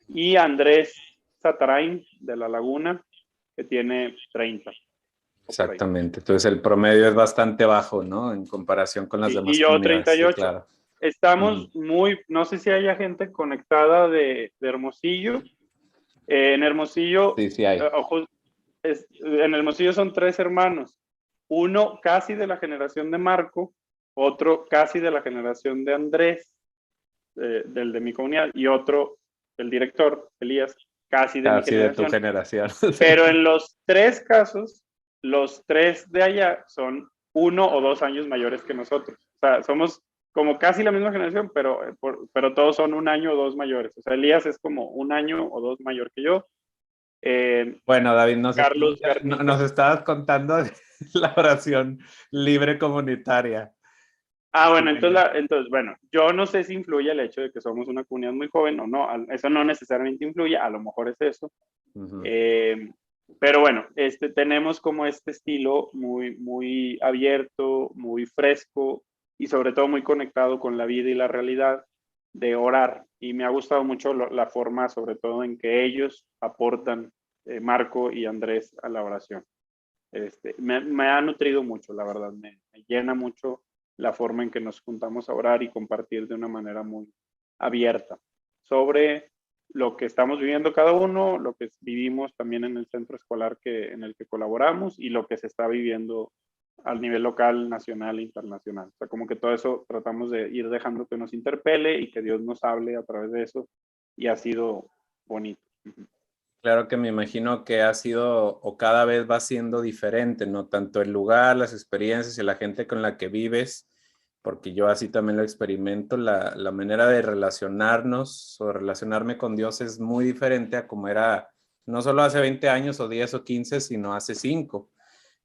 Y Andrés Satarain, de La Laguna, que tiene 30. O por ahí. Exactamente. Entonces el promedio es bastante bajo, ¿no? En comparación con las Y demás yo comunidades. Sí, 38. claro. Estamos no sé si haya gente conectada de Hermosillo. En Hermosillo, Sí, sí hay. en Hermosillo son 3 hermanos. Uno casi de la generación de Marco, otro casi de la generación de Andrés, del de mi comunidad, y otro, el director, Elías, casi de mi Casi de tu generación. generación. Pero en los 3 casos, los 3 de allá son 1 o 2 años mayores que nosotros. O sea, somos como casi la misma generación, pero todos son 1 año o 2 mayores. O sea, Elías es como 1 año o 2 mayor que yo. Bueno, David, Carlos Garnica. nos estabas contando de la oración libre comunitaria. Bueno, entonces, bueno, yo no sé si influye el hecho de que somos una comunidad muy joven o no. Eso no necesariamente influye, a lo mejor es eso. Uh-huh. Eh, Pero bueno, tenemos como este estilo muy, muy abierto, muy fresco y sobre todo muy conectado con la vida y la realidad de orar. Y me ha gustado mucho la forma, sobre todo en que ellos aportan, Marco y Andrés, a la oración. Me ha nutrido mucho, la verdad, me llena mucho la forma en que nos juntamos a orar y compartir de una manera muy abierta sobre lo que estamos viviendo cada uno, lo que vivimos también en el centro escolar en el que colaboramos y lo que se está viviendo al nivel local, nacional e internacional. O sea, como que todo eso tratamos de ir dejando que nos interpele y que Dios nos hable a través de eso y ha sido bonito. Claro que me imagino que ha sido o cada vez va siendo diferente, ¿no? Tanto el lugar, las experiencias y la gente con la que vives, porque yo así también lo experimento, la manera de relacionarnos o relacionarme con Dios es muy diferente a como era no solo hace 20 años o 10 o 15, sino hace 5.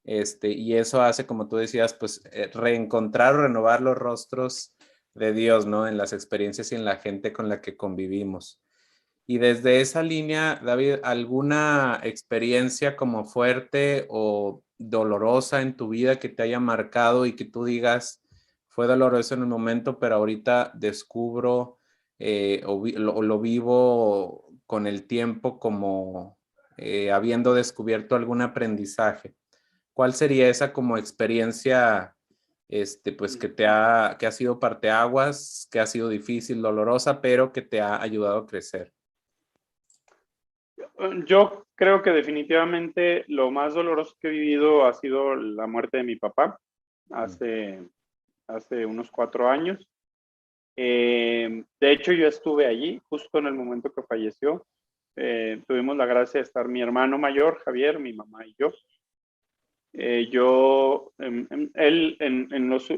Y eso hace, como tú decías, pues reencontrar o renovar los rostros de Dios, ¿no? En las experiencias y en la gente con la que convivimos. Y desde esa línea, David, ¿alguna experiencia como fuerte o dolorosa en tu vida que te haya marcado y que tú digas, fue doloroso en el momento, pero ahorita descubro lo vivo con el tiempo como habiendo descubierto algún aprendizaje? ¿Cuál sería esa como experiencia, pues que ha sido parteaguas, que ha sido difícil, dolorosa, pero que te ha ayudado a crecer? Yo creo que definitivamente lo más doloroso que he vivido ha sido la muerte de mi papá hace, hace unos 4 años. De hecho, yo estuve allí justo en el momento que falleció. Tuvimos la gracia de estar mi hermano mayor, Javier, mi mamá y yo. Él en los...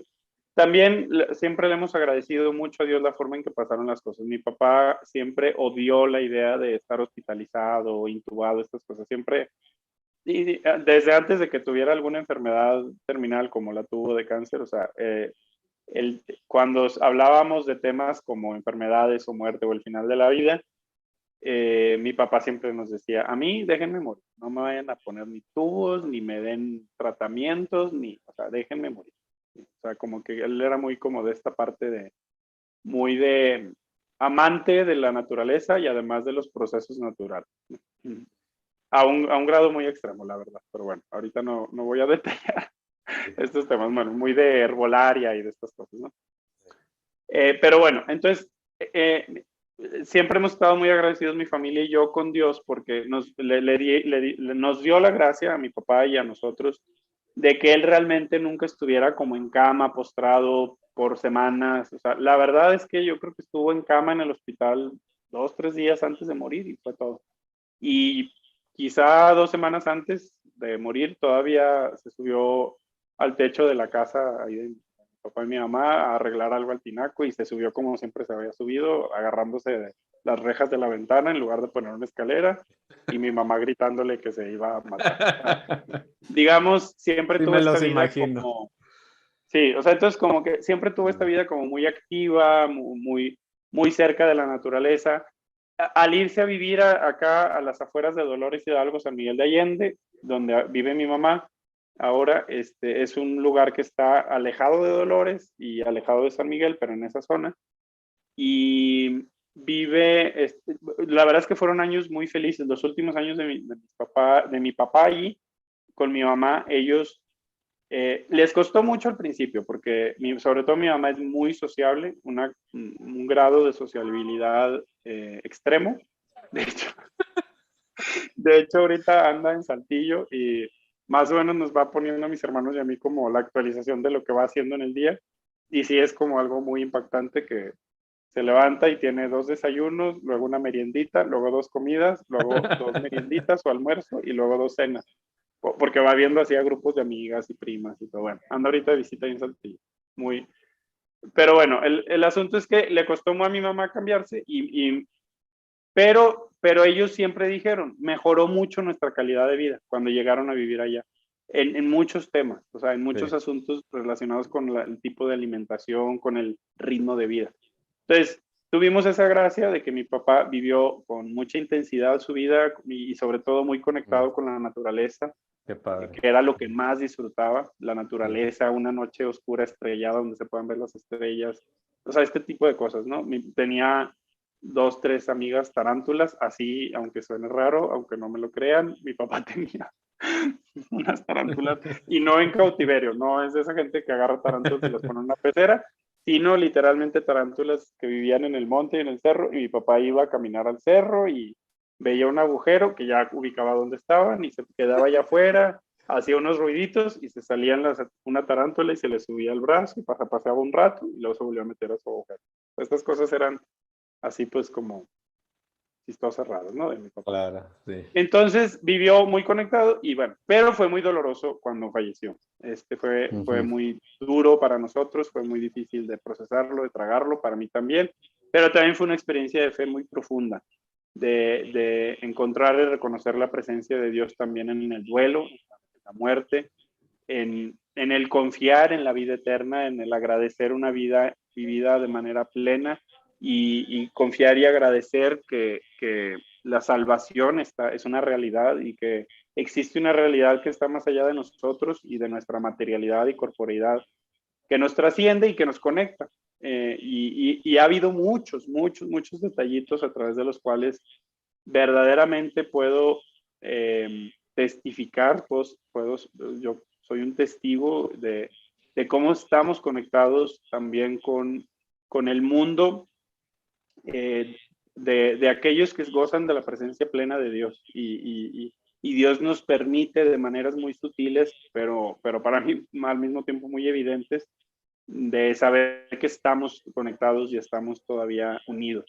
También siempre le hemos agradecido mucho a Dios la forma en que pasaron las cosas. Mi papá siempre odió la idea de estar hospitalizado o intubado, estas cosas. Siempre, y desde antes de que tuviera alguna enfermedad terminal como la tuvo de cáncer, o sea, cuando hablábamos de temas como enfermedades o muerte o el final de la vida, mi papá siempre nos decía, a mí déjenme morir, no me vayan a poner ni tubos, ni me den tratamientos, o sea, déjenme morir. O sea, como que él era muy como de esta parte muy de amante de la naturaleza y además de los procesos naturales. A un grado muy extremo, la verdad, pero bueno, ahorita no voy a detallar estos temas, bueno, muy de herbolaria y de estas cosas, ¿no? Pero bueno, entonces, siempre hemos estado muy agradecidos mi familia y yo con Dios porque nos dio la gracia a mi papá y a nosotros de que él realmente nunca estuviera como en cama, postrado por semanas. O sea, la verdad es que yo creo que estuvo en cama en el hospital 2, 3 días antes de morir y fue todo. Y quizá 2 semanas antes de morir todavía se subió al techo de la casa ahí de mi papá y mi mamá a arreglar algo al tinaco y se subió como siempre se había subido, agarrándose de las rejas de la ventana en lugar de poner una escalera y mi mamá gritándole que se iba a matar. O sea, digamos, siempre Sí tuvo me esta los vida imagino. como, sí, o sea, entonces como que siempre tuvo esta vida como muy activa, muy, muy cerca de la naturaleza. Al irse a vivir acá a las afueras de Dolores Hidalgo, San Miguel de Allende, donde vive mi mamá, ahora es un lugar que está alejado de Dolores y alejado de San Miguel, pero en esa zona. Y vive, la verdad es que fueron años muy felices, los últimos años de mi papá allí, con mi mamá, ellos les costó mucho al principio, porque sobre todo mi mamá es muy sociable, un grado de sociabilidad extremo. De hecho, de hecho, ahorita anda en Saltillo y más o menos nos va poniendo a mis hermanos y a mí como la actualización de lo que va haciendo en el día. Y sí es como algo muy impactante que se levanta y tiene 2 desayunos, luego una meriendita, luego 2 comidas, luego 2 merienditas o almuerzo y luego 2 cenas. Porque va viendo así a grupos de amigas y primas y todo. Bueno, anda ahorita de visita en Saltillo. Muy. Pero bueno, el asunto es que le costó a mi mamá cambiarse pero ellos siempre dijeron, mejoró mucho nuestra calidad de vida cuando llegaron a vivir allá, en muchos temas, o sea, en muchos Sí. asuntos relacionados con el tipo de alimentación, con el ritmo de vida. Entonces, tuvimos esa gracia de que mi papá vivió con mucha intensidad su vida y sobre todo muy conectado con la naturaleza, Qué padre. que era lo que más disfrutaba, la Sí. naturaleza, una noche oscura estrellada donde se puedan ver las estrellas, o sea, este tipo de cosas, ¿no? Tenía 2, 3 amigas tarántulas, así, aunque suene raro, aunque no me lo crean, mi papá tenía unas tarántulas, y no en cautiverio, no es de esa gente que agarra tarántulas y las pone en una pecera, sino literalmente tarántulas que vivían en el monte y en el cerro, y mi papá iba a caminar al cerro y veía un agujero que ya ubicaba dónde estaban y se quedaba allá afuera, hacía unos ruiditos y se salían una tarántula y se le subía al brazo y paseaba un rato y luego se volvió a meter a su agujero. Estas cosas eran así pues como chistosas raras, ¿no? De mi papá. Claro, sí. Entonces vivió muy conectado y bueno, pero fue muy doloroso cuando falleció. Fue Ujú. muy duro para nosotros, fue muy difícil de procesarlo, de tragarlo, para mí también, pero también fue una experiencia de fe muy profunda, de encontrar y reconocer la presencia de Dios también en el duelo, en la muerte, en el confiar en la vida eterna, en el agradecer una vida vivida de manera plena y confiar y agradecer que la salvación es una realidad y que existe una realidad que está más allá de nosotros y de nuestra materialidad y corporeidad, que nos trasciende y que nos conecta. Y ha habido muchos detallitos a través de los cuales verdaderamente puedo testificar, yo soy un testigo de cómo estamos conectados también con el mundo de aquellos que gozan de la presencia plena de Dios. Y Dios nos permite de maneras muy sutiles, pero para mí al mismo tiempo muy evidentes, de saber que estamos conectados y estamos todavía unidos.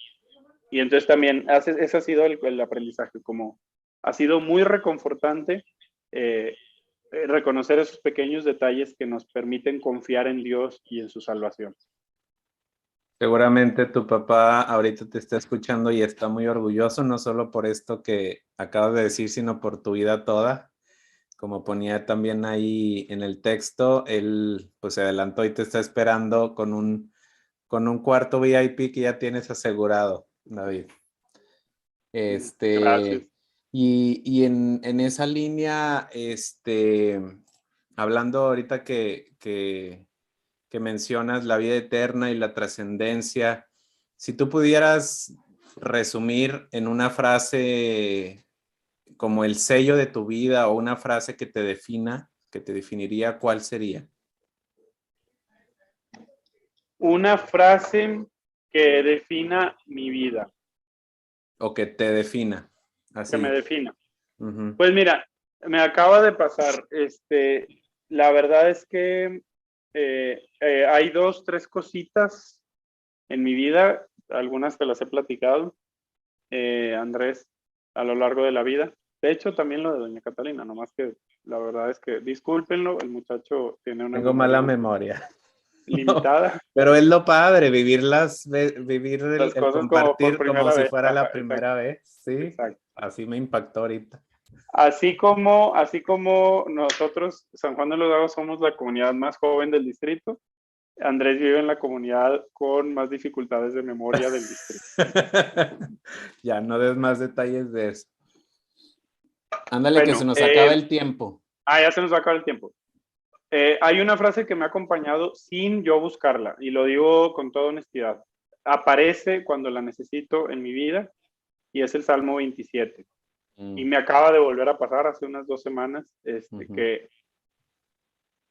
Y entonces también ese ha sido el aprendizaje, como ha sido muy reconfortante reconocer esos pequeños detalles que nos permiten confiar en Dios y en su salvación. Seguramente tu papá ahorita te está escuchando y está muy orgulloso, no solo por esto que acabas de decir, sino por tu vida toda. Como ponía también ahí en el texto, él pues se adelantó y te está esperando con un cuarto VIP que ya tienes asegurado, David. Gracias. Y en esa línea, hablando ahorita que mencionas la vida eterna y la trascendencia, si tú pudieras resumir en una frase como el sello de tu vida o una frase que te defina, que te definiría, ¿cuál sería? Una frase que defina mi vida, O que te defina, que me así. defina. Uh-huh. Pues mira, me acaba de pasar, la verdad es que hay 2, 3 cositas en mi vida, algunas te las he platicado, Andrés, a lo largo de la vida. De hecho, también lo de doña Catalina, nomás que la verdad es que, discúlpenlo, el muchacho tiene una Tengo mala memoria memoria. No, limitada, pero es lo padre, vivir las el cosas como por compartir como primera si vez. fuera Ajá, la exacto, primera vez, ¿sí? exacto. Así me impactó ahorita. Así como nosotros, San Juan de los Lagos, somos la comunidad más joven del distrito, Andrés vive en la comunidad con más dificultades de memoria del distrito. Ya, no des más detalles de eso. Ándale, que se Bueno, nos acaba el tiempo. ya se nos va a acabar el tiempo. Hay una frase que me ha acompañado sin yo buscarla, y lo digo con toda honestidad. Aparece cuando la necesito en mi vida, y es el Salmo 27. Y me acaba de volver a pasar hace unas 2 semanas, que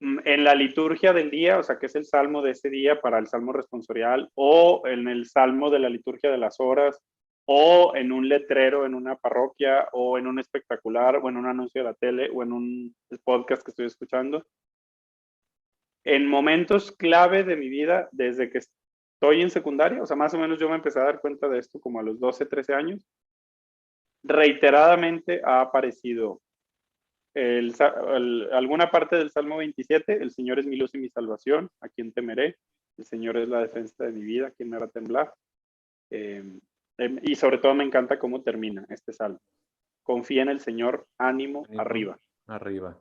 en la liturgia del día, o sea, que es el salmo de ese día para el salmo responsorial, o en el salmo de la liturgia de las horas, o en un letrero en una parroquia, o en un espectacular, o en un anuncio de la tele, o en un podcast que estoy escuchando. En momentos clave de mi vida, desde que estoy en secundaria, o sea, más o menos yo me empecé a dar cuenta de esto como a los 12, 13 años, reiteradamente ha aparecido alguna parte del Salmo 27, el Señor es mi luz y mi salvación, ¿a quién temeré? El Señor es la defensa de mi vida, ¿a quién me hará temblar? Y sobre todo me encanta cómo termina este salmo. Confía en el Señor, ánimo, Ánimo arriba. arriba.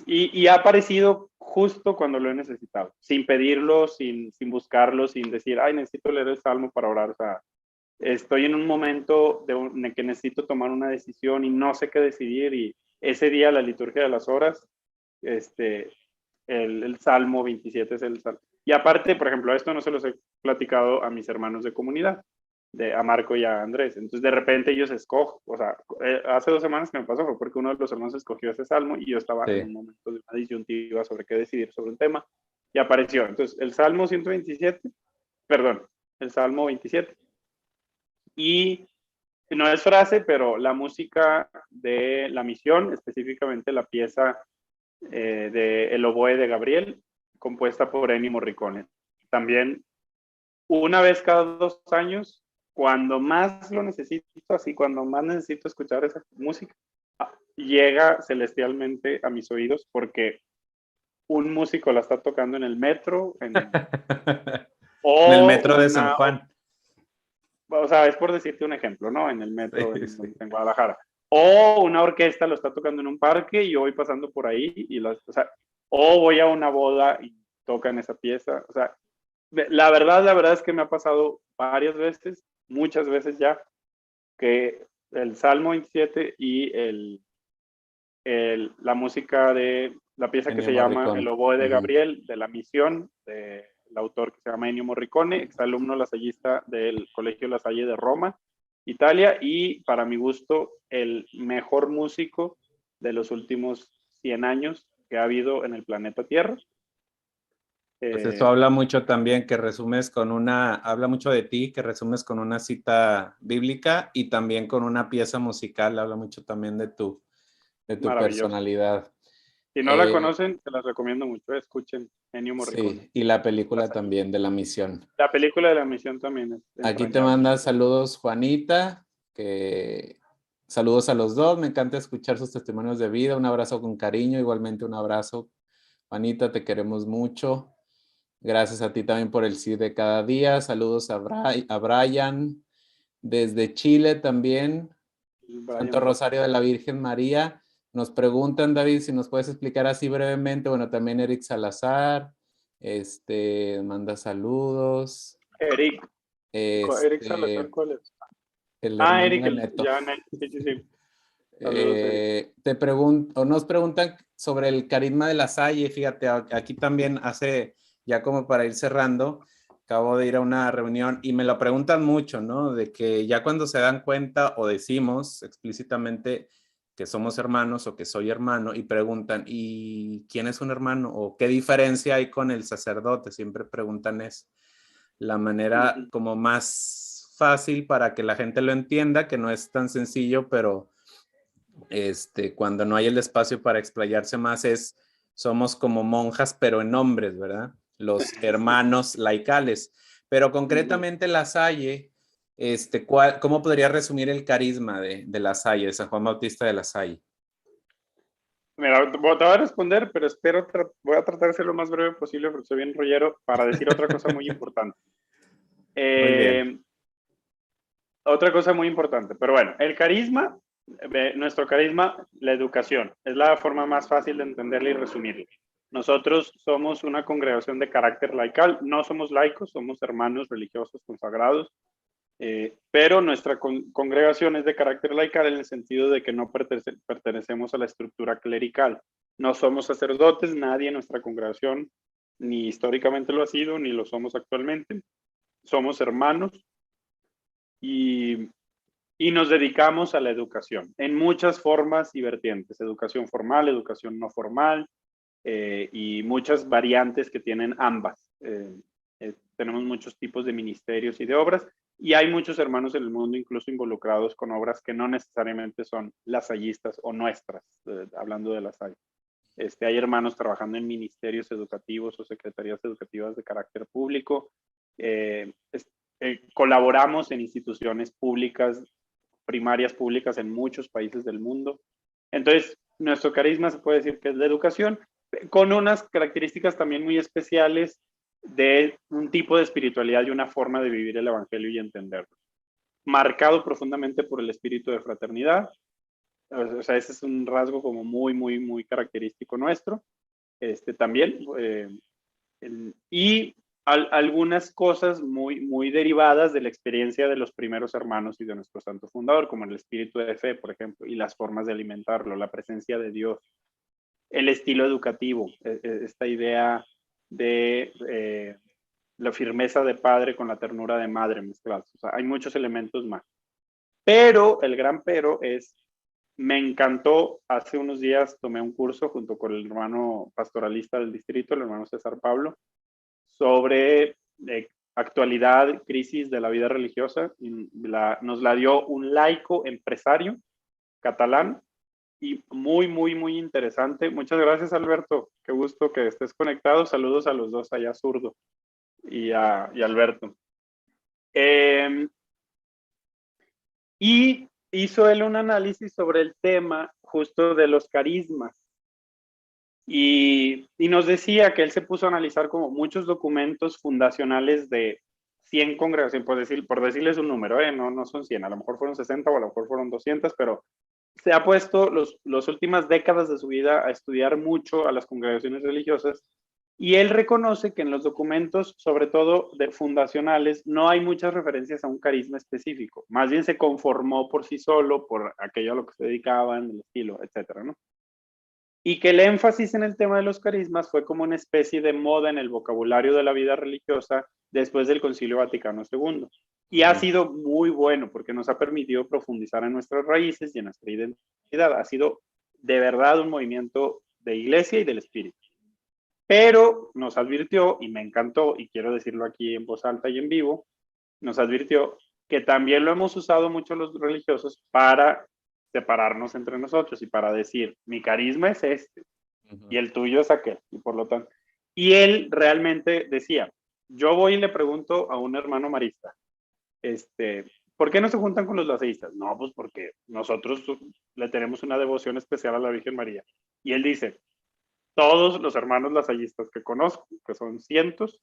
Y ha aparecido justo cuando lo he necesitado, sin pedirlo, sin buscarlo, sin decir, ay, necesito leer el Salmo para orar. O sea, estoy en un momento en el que necesito tomar una decisión y no sé qué decidir, y ese día la liturgia de las horas, el Salmo 27 es el Salmo. Y aparte, por ejemplo, esto no se los he platicado a mis hermanos de comunidad, a Marco y a Andrés. Entonces, de repente ellos escogen, o sea, hace 2 semanas que me pasó fue porque uno de los hermanos escogió ese salmo y yo estaba en un momento de una disyuntiva sobre qué decidir sobre un tema y apareció. Entonces, el Salmo 127, perdón, el Salmo 27. Y no es frase, pero la música de la misión, específicamente la pieza de El oboe de Gabriel, compuesta por Ennio Morricone. También una vez cada 2 años, cuando más lo necesito, así cuando más necesito escuchar esa música, llega celestialmente a mis oídos porque un músico la está tocando en el metro, en el metro de San Juan. O sea, es por decirte un ejemplo, ¿no? En el metro en Guadalajara. O una orquesta lo está tocando en un parque y yo voy pasando por ahí o voy a una boda y tocan esa pieza. O sea, la verdad es que me ha pasado varias veces, muchas veces ya, que el Salmo 27 y la música de la pieza que Ennio se llama Morricone. El oboe de Gabriel, de La Misión, del autor que se llama Ennio Morricone, exalumno lasallista del Colegio La Salle de Roma, Italia, y para mi gusto, el mejor músico de los últimos 100 años que ha habido en el planeta Tierra. Pues eso habla mucho también, que resumes habla mucho de ti, que resumes con una cita bíblica y también con una pieza musical, habla mucho también de tu personalidad. Si no la conocen, se las recomiendo mucho, escuchen Ennio Morricone. Sí, y la película también de La Misión. La película de La Misión también es Aquí te manda saludos Juanita, saludos a los dos, me encanta escuchar sus testimonios de vida, un abrazo con cariño, igualmente un abrazo, Juanita, te queremos mucho. Gracias a ti también por el sí de cada día. Saludos a Brian desde Chile también. Santo Rosario de la Virgen María. Nos preguntan, David, si nos puedes explicar así brevemente. Bueno, también Eric Salazar. Manda saludos. Eric Salazar, ¿cuál es? El hermano Eric, de Neto. Sí. Te pregunto, o nos preguntan sobre el carisma de La Salle. Fíjate, aquí también ya como para ir cerrando, acabo de ir a una reunión y me lo preguntan mucho, ¿no? De que ya cuando se dan cuenta o decimos explícitamente que somos hermanos o que soy hermano y preguntan, ¿y quién es un hermano? ¿O qué diferencia hay con el sacerdote? Siempre preguntan eso. La manera como más fácil para que la gente lo entienda, que no es tan sencillo, pero cuando no hay el espacio para explayarse más somos como monjas, pero en hombres, ¿verdad? Los hermanos laicales. Pero concretamente La Salle, ¿cómo podría resumir el carisma de La Salle, de San Juan Bautista de La Salle? Mira, te voy a responder, pero voy a tratar de ser lo más breve posible porque soy bien rollero para decir otra cosa muy importante. Muy bien. Otra cosa muy importante, pero bueno, el carisma, nuestro carisma, la educación, es la forma más fácil de entenderla y resumirla. Nosotros somos una congregación de carácter laical, no somos laicos, somos hermanos religiosos consagrados, pero nuestra congregación es de carácter laical en el sentido de que no pertenecemos a la estructura clerical. No somos sacerdotes, nadie en nuestra congregación, ni históricamente lo ha sido, ni lo somos actualmente. Somos hermanos y nos dedicamos a la educación en muchas formas y vertientes, educación formal, educación no formal, y muchas variantes que tienen ambas. Tenemos muchos tipos de ministerios y de obras, y hay muchos hermanos en el mundo incluso involucrados con obras que no necesariamente son lasallistas o nuestras, hablando de Lasalle. Hay hermanos trabajando en ministerios educativos o secretarías educativas de carácter público. Colaboramos en instituciones públicas, primarias públicas en muchos países del mundo. Entonces, nuestro carisma se puede decir que es de educación, con unas características también muy especiales de un tipo de espiritualidad y una forma de vivir el evangelio y entenderlo. Marcado profundamente por el espíritu de fraternidad. O sea, ese es un rasgo como muy, muy, muy característico nuestro. también. Y algunas cosas muy, muy derivadas de la experiencia de los primeros hermanos y de nuestro santo fundador, como el espíritu de fe, por ejemplo, y las formas de alimentarlo, la presencia de Dios, el estilo educativo, esta idea de la firmeza de padre con la ternura de madre mezclados. O sea, hay muchos elementos más. Pero el gran pero es, me encantó, hace unos días tomé un curso junto con el hermano pastoralista del distrito, el hermano César Pablo, sobre actualidad, crisis de la vida religiosa. Y nos la dio un laico empresario catalán y muy, muy, muy interesante. Muchas gracias, Alberto. Qué gusto que estés conectado. Saludos a los dos allá, Zurdo y Alberto. Y hizo él un análisis sobre el tema justo de los carismas. Y nos decía que él se puso a analizar como muchos documentos fundacionales de 100 congregaciones, por decirles un número, no son 100, a lo mejor fueron 60 o a lo mejor fueron 200, pero se ha puesto las últimas décadas de su vida a estudiar mucho a las congregaciones religiosas, y él reconoce que en los documentos, sobre todo de fundacionales, no hay muchas referencias a un carisma específico, más bien se conformó por sí solo, por aquello a lo que se dedicaban, el estilo, etcétera, ¿no? Y que el énfasis en el tema de los carismas fue como una especie de moda en el vocabulario de la vida religiosa después del Concilio Vaticano II. Y ha sido muy bueno porque nos ha permitido profundizar en nuestras raíces y en nuestra identidad. Ha sido de verdad un movimiento de iglesia y del espíritu. Pero nos advirtió, y me encantó, y quiero decirlo aquí en voz alta y en vivo, nos advirtió que también lo hemos usado mucho los religiosos para separarnos entre nosotros y para decir, mi carisma es este y el tuyo es aquel, y por lo tanto. Y él realmente decía, yo voy y le pregunto a un hermano marista, ¿por qué no se juntan con los lasallistas? No, pues porque nosotros le tenemos una devoción especial a la Virgen María. Y él dice, todos los hermanos lasallistas que conozco, que son cientos,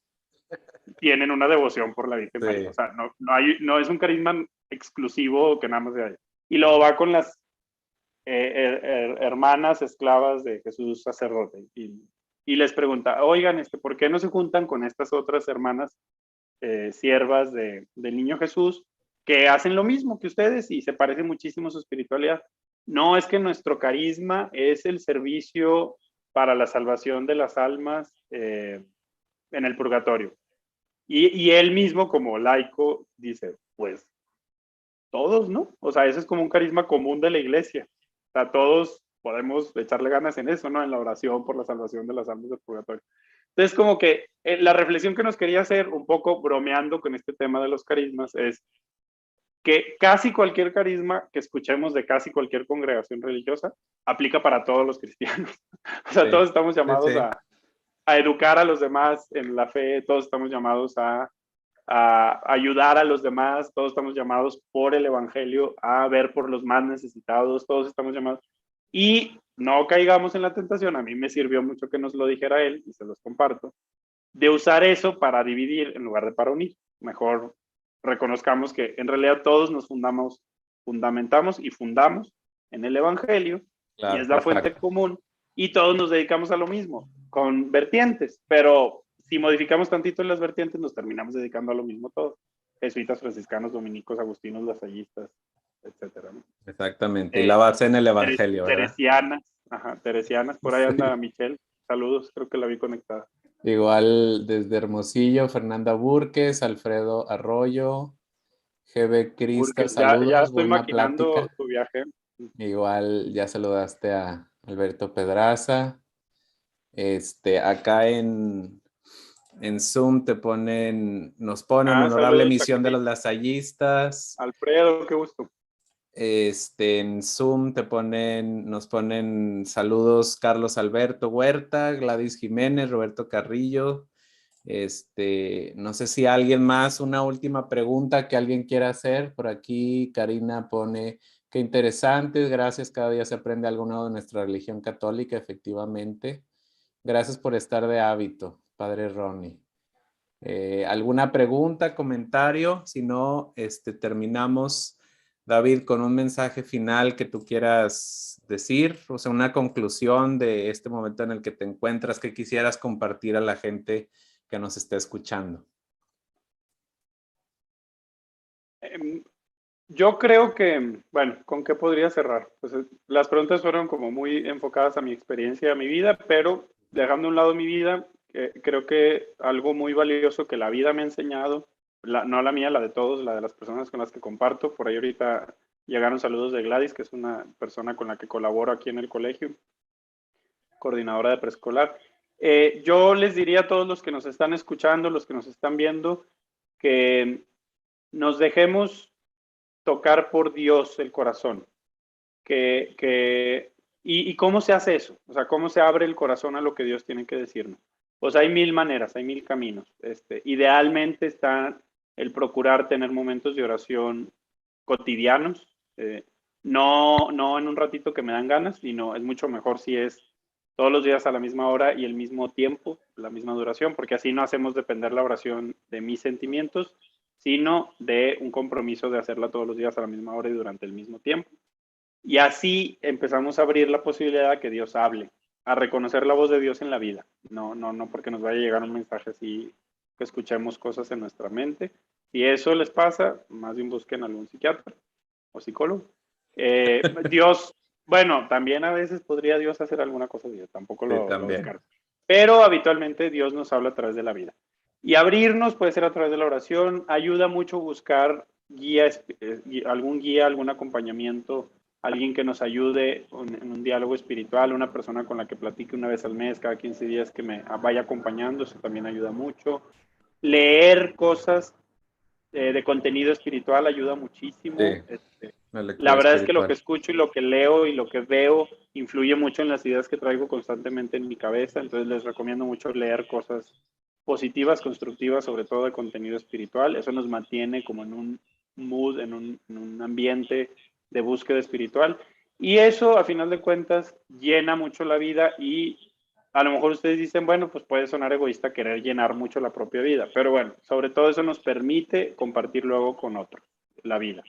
tienen una devoción por la Virgen María. O sea, no es un carisma exclusivo que nada más de allá. Y luego va con las hermanas esclavas de Jesús sacerdote y les pregunta, oigan, ¿por qué no se juntan con estas otras hermanas siervas del niño Jesús que hacen lo mismo que ustedes y se parece muchísimo a su espiritualidad? No, es que nuestro carisma es el servicio para la salvación de las almas en el purgatorio. Y él mismo, como laico, dice, pues todos, ¿no? O sea, eso es como un carisma común de la iglesia. O sea, todos podemos echarle ganas en eso, ¿no? En la oración por la salvación de las almas del purgatorio. Entonces, como que la reflexión que nos quería hacer, un poco bromeando con este tema de los carismas, es que casi cualquier carisma que escuchemos de casi cualquier congregación religiosa aplica para todos los cristianos. O sea, todos estamos llamados a educar a los demás en la fe, todos estamos llamados a ayudar a los demás, todos estamos llamados por el Evangelio a ver por los más necesitados, todos estamos llamados. Y no caigamos en la tentación, a mí me sirvió mucho que nos lo dijera él, y se los comparto, de usar eso para dividir en lugar de para unir. Mejor reconozcamos que en realidad todos nos fundamentamos y fundamos en el Evangelio, claro, y es la fuente común, y todos nos dedicamos a lo mismo, con vertientes, pero si modificamos tantito en las vertientes, nos terminamos dedicando a lo mismo todos. Jesuitas, franciscanos, dominicos, agustinos, lasallistas, etcétera, ¿no? Exactamente, y la base en el Evangelio, ¿verdad? Teresianas, por ahí anda Michelle. Saludos, creo que la vi conectada. Igual desde Hermosillo, Fernanda Burques, Alfredo Arroyo, GB Crista, saludos, ya estoy buena maquinando plática. tu viaje. Igual ya saludaste a Alberto Pedraza. Acá en Zoom nos ponen honorable misión de los lasallistas. Alfredo, qué gusto. En Zoom nos ponen saludos Carlos Alberto Huerta, Gladys Jiménez, Roberto Carrillo. No sé si alguien más, una última pregunta que alguien quiera hacer. Por aquí Karina pone, qué interesante, gracias, cada día se aprende algo nuevo de nuestra religión católica, efectivamente. Gracias por estar de hábito, Padre Ronnie. ¿Alguna pregunta, comentario? Si no, terminamos David, con un mensaje final que tú quieras decir, o sea, una conclusión de este momento en el que te encuentras, que quisieras compartir a la gente que nos está escuchando. Yo creo que, bueno, ¿con qué podría cerrar? Pues las preguntas fueron como muy enfocadas a mi experiencia, a mi vida, pero dejando a un lado mi vida, creo que algo muy valioso que la vida me ha enseñado, no la mía, la de todos, la de las personas con las que comparto, por ahí ahorita llegaron saludos de Gladys, que es una persona con la que colaboro aquí en el colegio, coordinadora de preescolar. Yo les diría a todos los que nos están escuchando, los que nos están viendo, que nos dejemos tocar por Dios el corazón. ¿Y cómo se hace eso? O sea, ¿cómo se abre el corazón a lo que Dios tiene que decirnos? Pues hay mil maneras, hay mil caminos. Idealmente está el procurar tener momentos de oración cotidianos, no en un ratito que me dan ganas, sino es mucho mejor si es todos los días a la misma hora y el mismo tiempo, la misma duración, porque así no hacemos depender la oración de mis sentimientos, sino de un compromiso de hacerla todos los días a la misma hora y durante el mismo tiempo. Y así empezamos a abrir la posibilidad de que Dios hable, a reconocer la voz de Dios en la vida. No porque nos vaya a llegar un mensaje así, que escuchemos cosas en nuestra mente. Si eso les pasa, más bien busquen algún psiquiatra o psicólogo. Dios, bueno, también a veces podría Dios hacer alguna cosa, Dios tampoco Sí, lo también. descarto. Pero habitualmente Dios nos habla a través de la vida. Y abrirnos puede ser a través de la oración. Ayuda mucho buscar algún guía, algún acompañamiento, alguien que nos ayude en un diálogo espiritual, una persona con la que platique una vez al mes, cada 15 días que me vaya acompañando, eso también ayuda mucho. Leer cosas de contenido espiritual ayuda muchísimo. Sí, la La lectura verdad es que lo que espiritual. escucho y lo que leo y lo que veo influye mucho en las ideas que traigo constantemente en mi cabeza, entonces les recomiendo mucho leer cosas positivas, constructivas, sobre todo de contenido espiritual. Eso nos mantiene como en un mood, en un ambiente de búsqueda espiritual. Y eso, a final de cuentas, llena mucho la vida y a lo mejor ustedes dicen, bueno, pues puede sonar egoísta querer llenar mucho la propia vida, pero bueno, sobre todo eso nos permite compartir luego con otros la vida.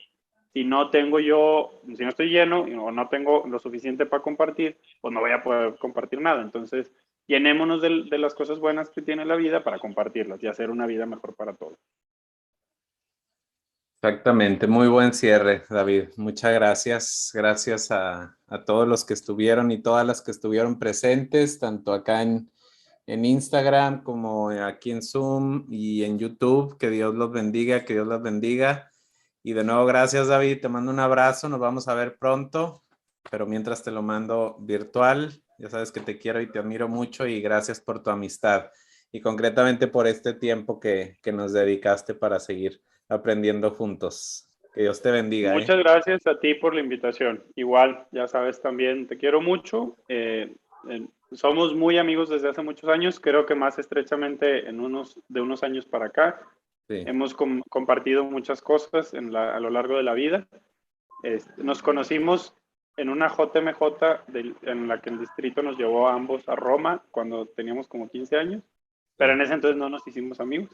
Si no tengo yo, si no estoy lleno o no tengo lo suficiente para compartir, pues no voy a poder compartir nada. Entonces, llenémonos de las cosas buenas que tiene la vida para compartirlas y hacer una vida mejor para todos. Exactamente, muy buen cierre, David. Muchas gracias. Gracias a todos los que estuvieron y todas las que estuvieron presentes, tanto acá en Instagram como aquí en Zoom y en YouTube. Que Dios los bendiga, que Dios los bendiga. Y de nuevo, gracias, David. Te mando un abrazo. Nos vamos a ver pronto, pero mientras te lo mando virtual. Ya sabes que te quiero y te admiro mucho y gracias por tu amistad y concretamente por este tiempo que nos dedicaste para seguir aprendiendo juntos. Que Dios te bendiga, ¿eh? Muchas gracias a ti por la invitación. Igual, ya sabes también, te quiero mucho. Somos muy amigos desde hace muchos años, creo que más estrechamente de unos años para acá. Sí. Hemos compartido muchas cosas a lo largo de la vida. Nos conocimos en una JMJ en la que el distrito nos llevó a ambos a Roma cuando teníamos como 15 años, pero en ese entonces no nos hicimos amigos.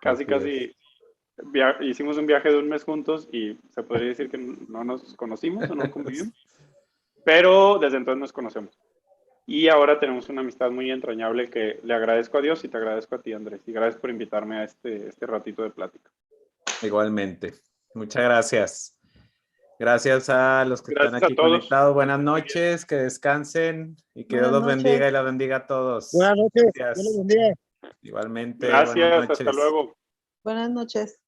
Así es. Casi hicimos un viaje de un mes juntos y se podría decir que no nos conocimos o no convivimos, pero desde entonces nos conocemos. Y ahora tenemos una amistad muy entrañable que le agradezco a Dios y te agradezco a ti, Andrés. Y gracias por invitarme a este ratito de plática. Igualmente. Muchas gracias. Gracias a los que están Gracias a aquí todos. conectados. Que Buenas estén muy bien. noches, que descansen y que Dios Buenas los noches. bendiga y la bendiga a todos. Buenas noches. Dios les Gracias. bendiga. Igualmente, buenas Gracias. Hasta noches. luego. Buenas noches.